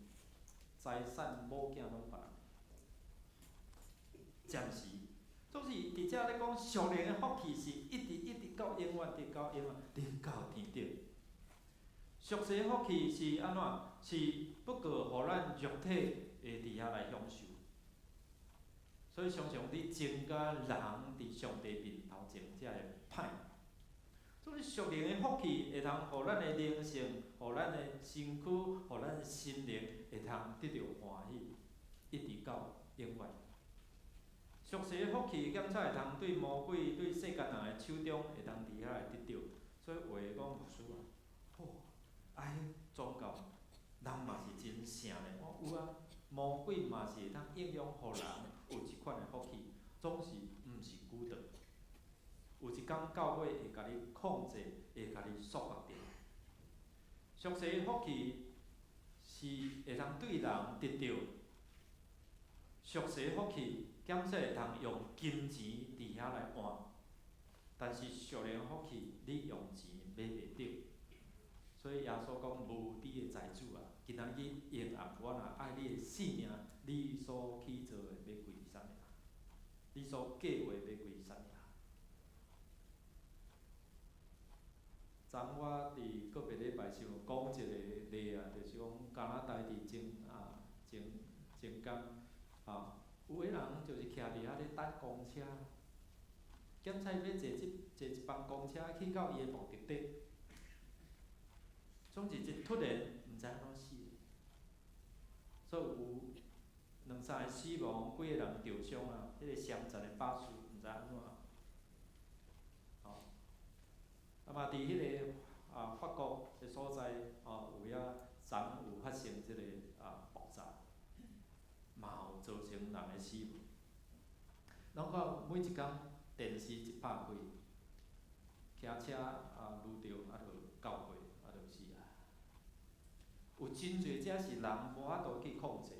Speaker 1: 财产某囝拢别人。暂时，总是伫遮咧讲，属灵的福气是一直到永远，直到永远，直到天顶。属世的福气是安怎？是不过互咱肉体会伫遐来享受。所以常常你增加人伫上帝面头前才会歹。所以属灵的福气会通互咱的灵性、互咱的身躯、互咱的心灵会通得到欢喜，一直到永远。属世的福气检采会通对魔鬼、对世间人的手中会通伫遐来得到。所以话讲牧师啊，宗教，人嘛是真诚的。有啊，魔鬼嘛是会通应用互人有即款的福气，总是毋是孤单。有一天教会会甲你控制，会甲你束缚着。属世的福气是会通对人得到，属世的福气检说会通用金钱伫遐来换，但是属灵的福气你用钱买袂着。所以耶稣讲无知的财主啊，今仔日永暗我若爱你的性命，你所去做的要归伫啥物啊？你所计划要归伫啥物啊？昨我伫个别礼拜是有讲一个例啊，就是讲加拿大伫前工有个人就是徛伫遐咧等公车，检菜要坐一班公车去到伊个目的地，总是一突然毋知安怎死，所以有2、3个死亡，几个人受伤啊，迄、个伤残的巴士毋知安怎。嘛伫迄个法国的所在有遐昨有发生即个爆炸，嘛有造成人的死亡。咱看每一工电视100开，骑车遇着就9岁就死啊。有真侪只是人无法度去控制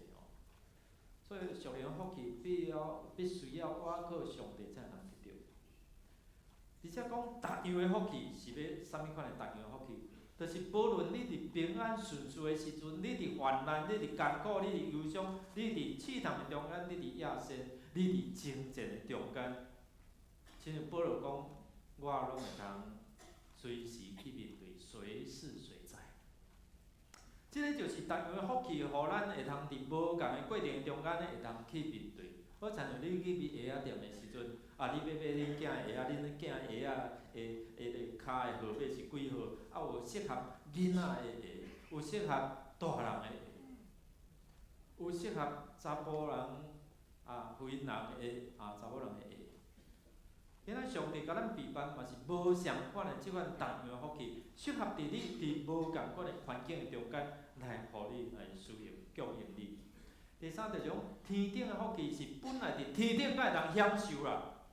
Speaker 1: 所以属灵福气必须要倚靠上帝才能得到。而且讲逐样的福气是要啥物款的？逐样的福气，就是无论你伫平安顺遂的时阵，你伫患难，你伫艰苦，你伫忧伤，你伫试探的中间，你伫野生，你伫征战的中间，亲像保罗讲，我拢会通随时去面对，随时随在。即个就是逐样的福气，互咱会通伫无共的过程中间会通去面对。好像你去买鞋仔店的时阵，你要买恁囝的鞋仔，恁囝的鞋仔的骹的号码是几号？有适合囡仔的鞋，有适合大人的鞋，有适合查甫人肥人的查某人的鞋。今仔上帝甲咱备办嘛是无相款的即款逐样的福气，适合伫你伫无共款的环境的中间来，互你来使用供应你。第三就是讲，天顶的福气是本来伫天顶才会通享受啦，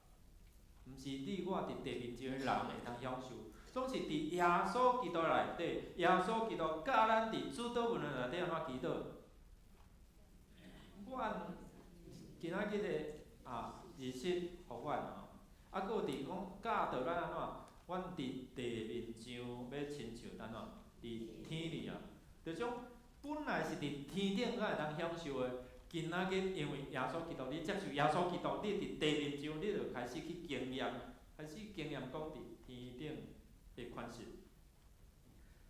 Speaker 1: 毋是你我伫地面上的人会通享受，总是伫耶稣基督内底，耶稣基督教咱伫主祷文的内底安怎祈祷？阮今仔日的日式互阮佫有伫讲教导咱安怎？阮伫地面上要亲像安怎？伫天里就种。本来是伫天顶才会通享受的，今仔日因为耶稣基督，你接受耶稣基督，你伫地面上，你就开始去经验，讲伫天顶的款式。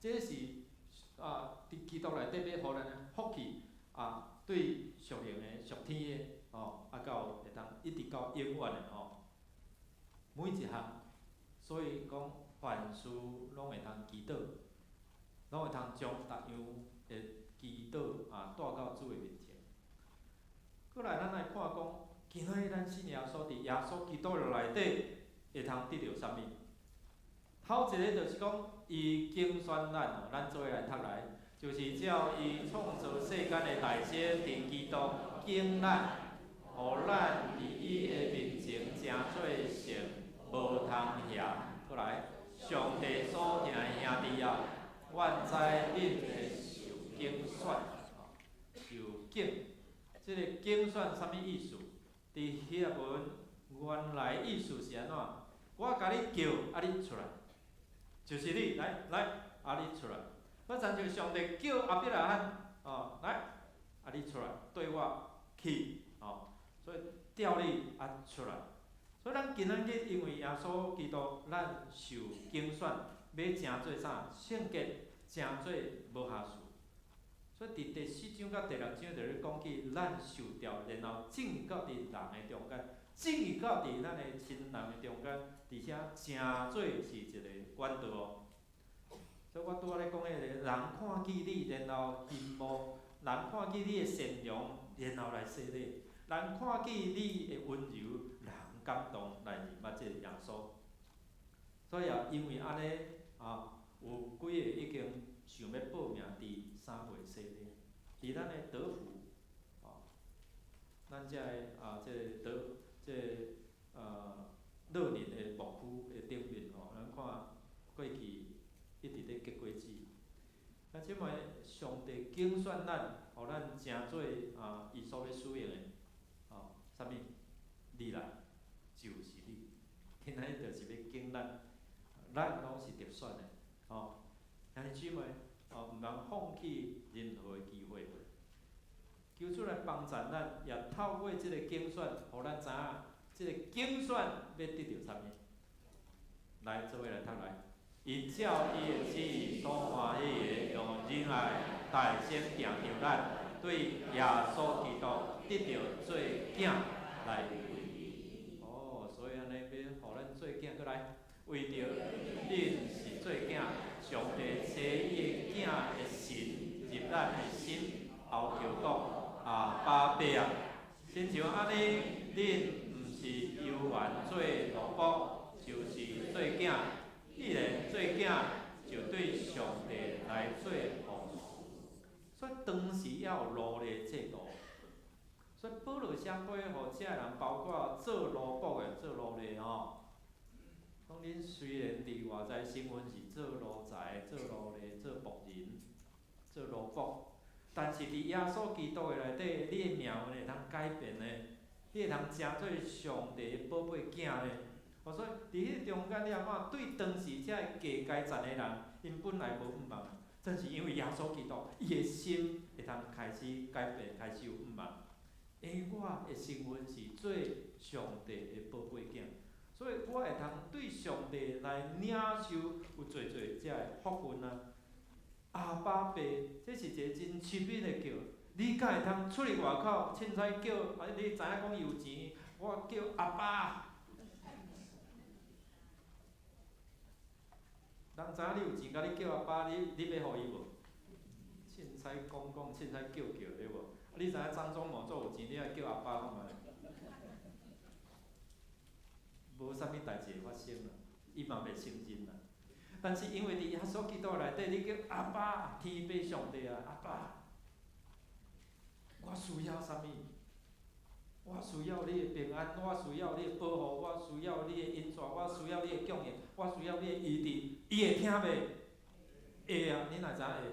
Speaker 1: 这是伫基督内底要互咱的福气对属灵的、属天的到会通一直到永远的每一项，所以讲凡事拢会通祈祷，拢会通将逐样的祈祷带到主的面前。过来，咱来看讲，今仔日咱信耶稣，伫耶稣基督内底会通得到啥物？头一个就是讲，伊竞选咱咱做伙来读来，就是照伊创造世间的大小，伫基督敬咱，互咱伫伊的面前诚做圣，无通遐。过来，上帝所疼的兄弟愿知恁会受拣选，受拣。即个拣选啥物意思？伫希腊文原来意思是安怎？我甲你叫，你出来，就是你来，你出来。我亲像上帝叫亚伯拉罕，来，你出来，对我去，所以调你出来。所以咱今仔日因为耶稣基督，咱受拣选，要诚做啥？圣洁，诚做无瑕疵。所以伫第4章到第6章就咧讲起，咱受调，然后进入到伫人的中间，进入到伫咱的亲人的中间，而且诚做是一个管道所以我拄仔咧讲迄个，人看见你，然后羡慕；人看见你的善良，然后来洗礼；人看见你的温柔，人感动来认捌即个耶稣。所以因为安尼有几个已经想要报名伫3月洗礼，伫咱的德福咱遮个乐年的牧区的顶面咱看过去一直咧结果子。咱即摆上帝拣选咱，互咱诚做伊所要使用的啥物？你来，就是你。今仔日就是要拣咱，咱拢是特选的兄弟姊妹毋通放弃任何的机会。求主来帮助咱，也透过即个拣选，互咱知影即个拣选要得到啥物。来，做伙来读来。因照伊的旨意所欢喜的，用仁爱大先行让咱对耶稣基督得到做囝来。哦，所以安尼要互咱做囝，过来为着恁是做囝，上帝赐伊的囝的神入咱的心，后就讲爸爸啊，亲像安尼，恁毋是犹原做奴仆，就是做囝。既然做囝，就对上帝来做服务。所以当时要有奴隶制度。所以保罗写批互遮人，包括做奴仆的、做奴隶吼。讲恁虽然伫外在身份是做奴才、做奴隶、做仆人、做奴仆，但是伫耶稣基督的内底，你的命运会通改变的，你会通成做上帝的宝贝囝呢。所以伫迄中间，你啊看，对当时遮个假该赞的人，因本来无毋茫，正是因为耶稣基督，伊的心会通开始改变，开始有毋茫。因为我的身份是做上帝的宝贝囝，所以我会通对上帝来领受有做遮个福分啊。阿爸爸，这是一个真亲密的叫。你敢会通出去外口，凊彩叫你知影讲有钱，我叫阿爸。人知影你有钱，甲你叫阿爸，你要互伊无？凊彩讲，凊彩叫，对无？你知影张忠谋做有钱，你爱叫阿爸看觅？无啥物代志会发生啦，伊嘛袂承认啦。但是因为伫耶稣基督内底，你叫阿爸，天父上帝啊，阿爸，我需要啥物？我需要你的平安，我需要你的保护，我需要你的恩赐，我需要你的供应，我需要你的医治，伊会听袂？会啊，你若知影会？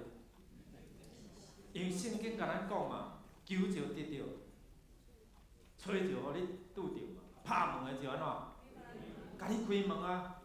Speaker 1: 因为圣经甲咱讲嘛，求就得着，找就互你拄着嘛，拍门的就安怎？甲你开门啊！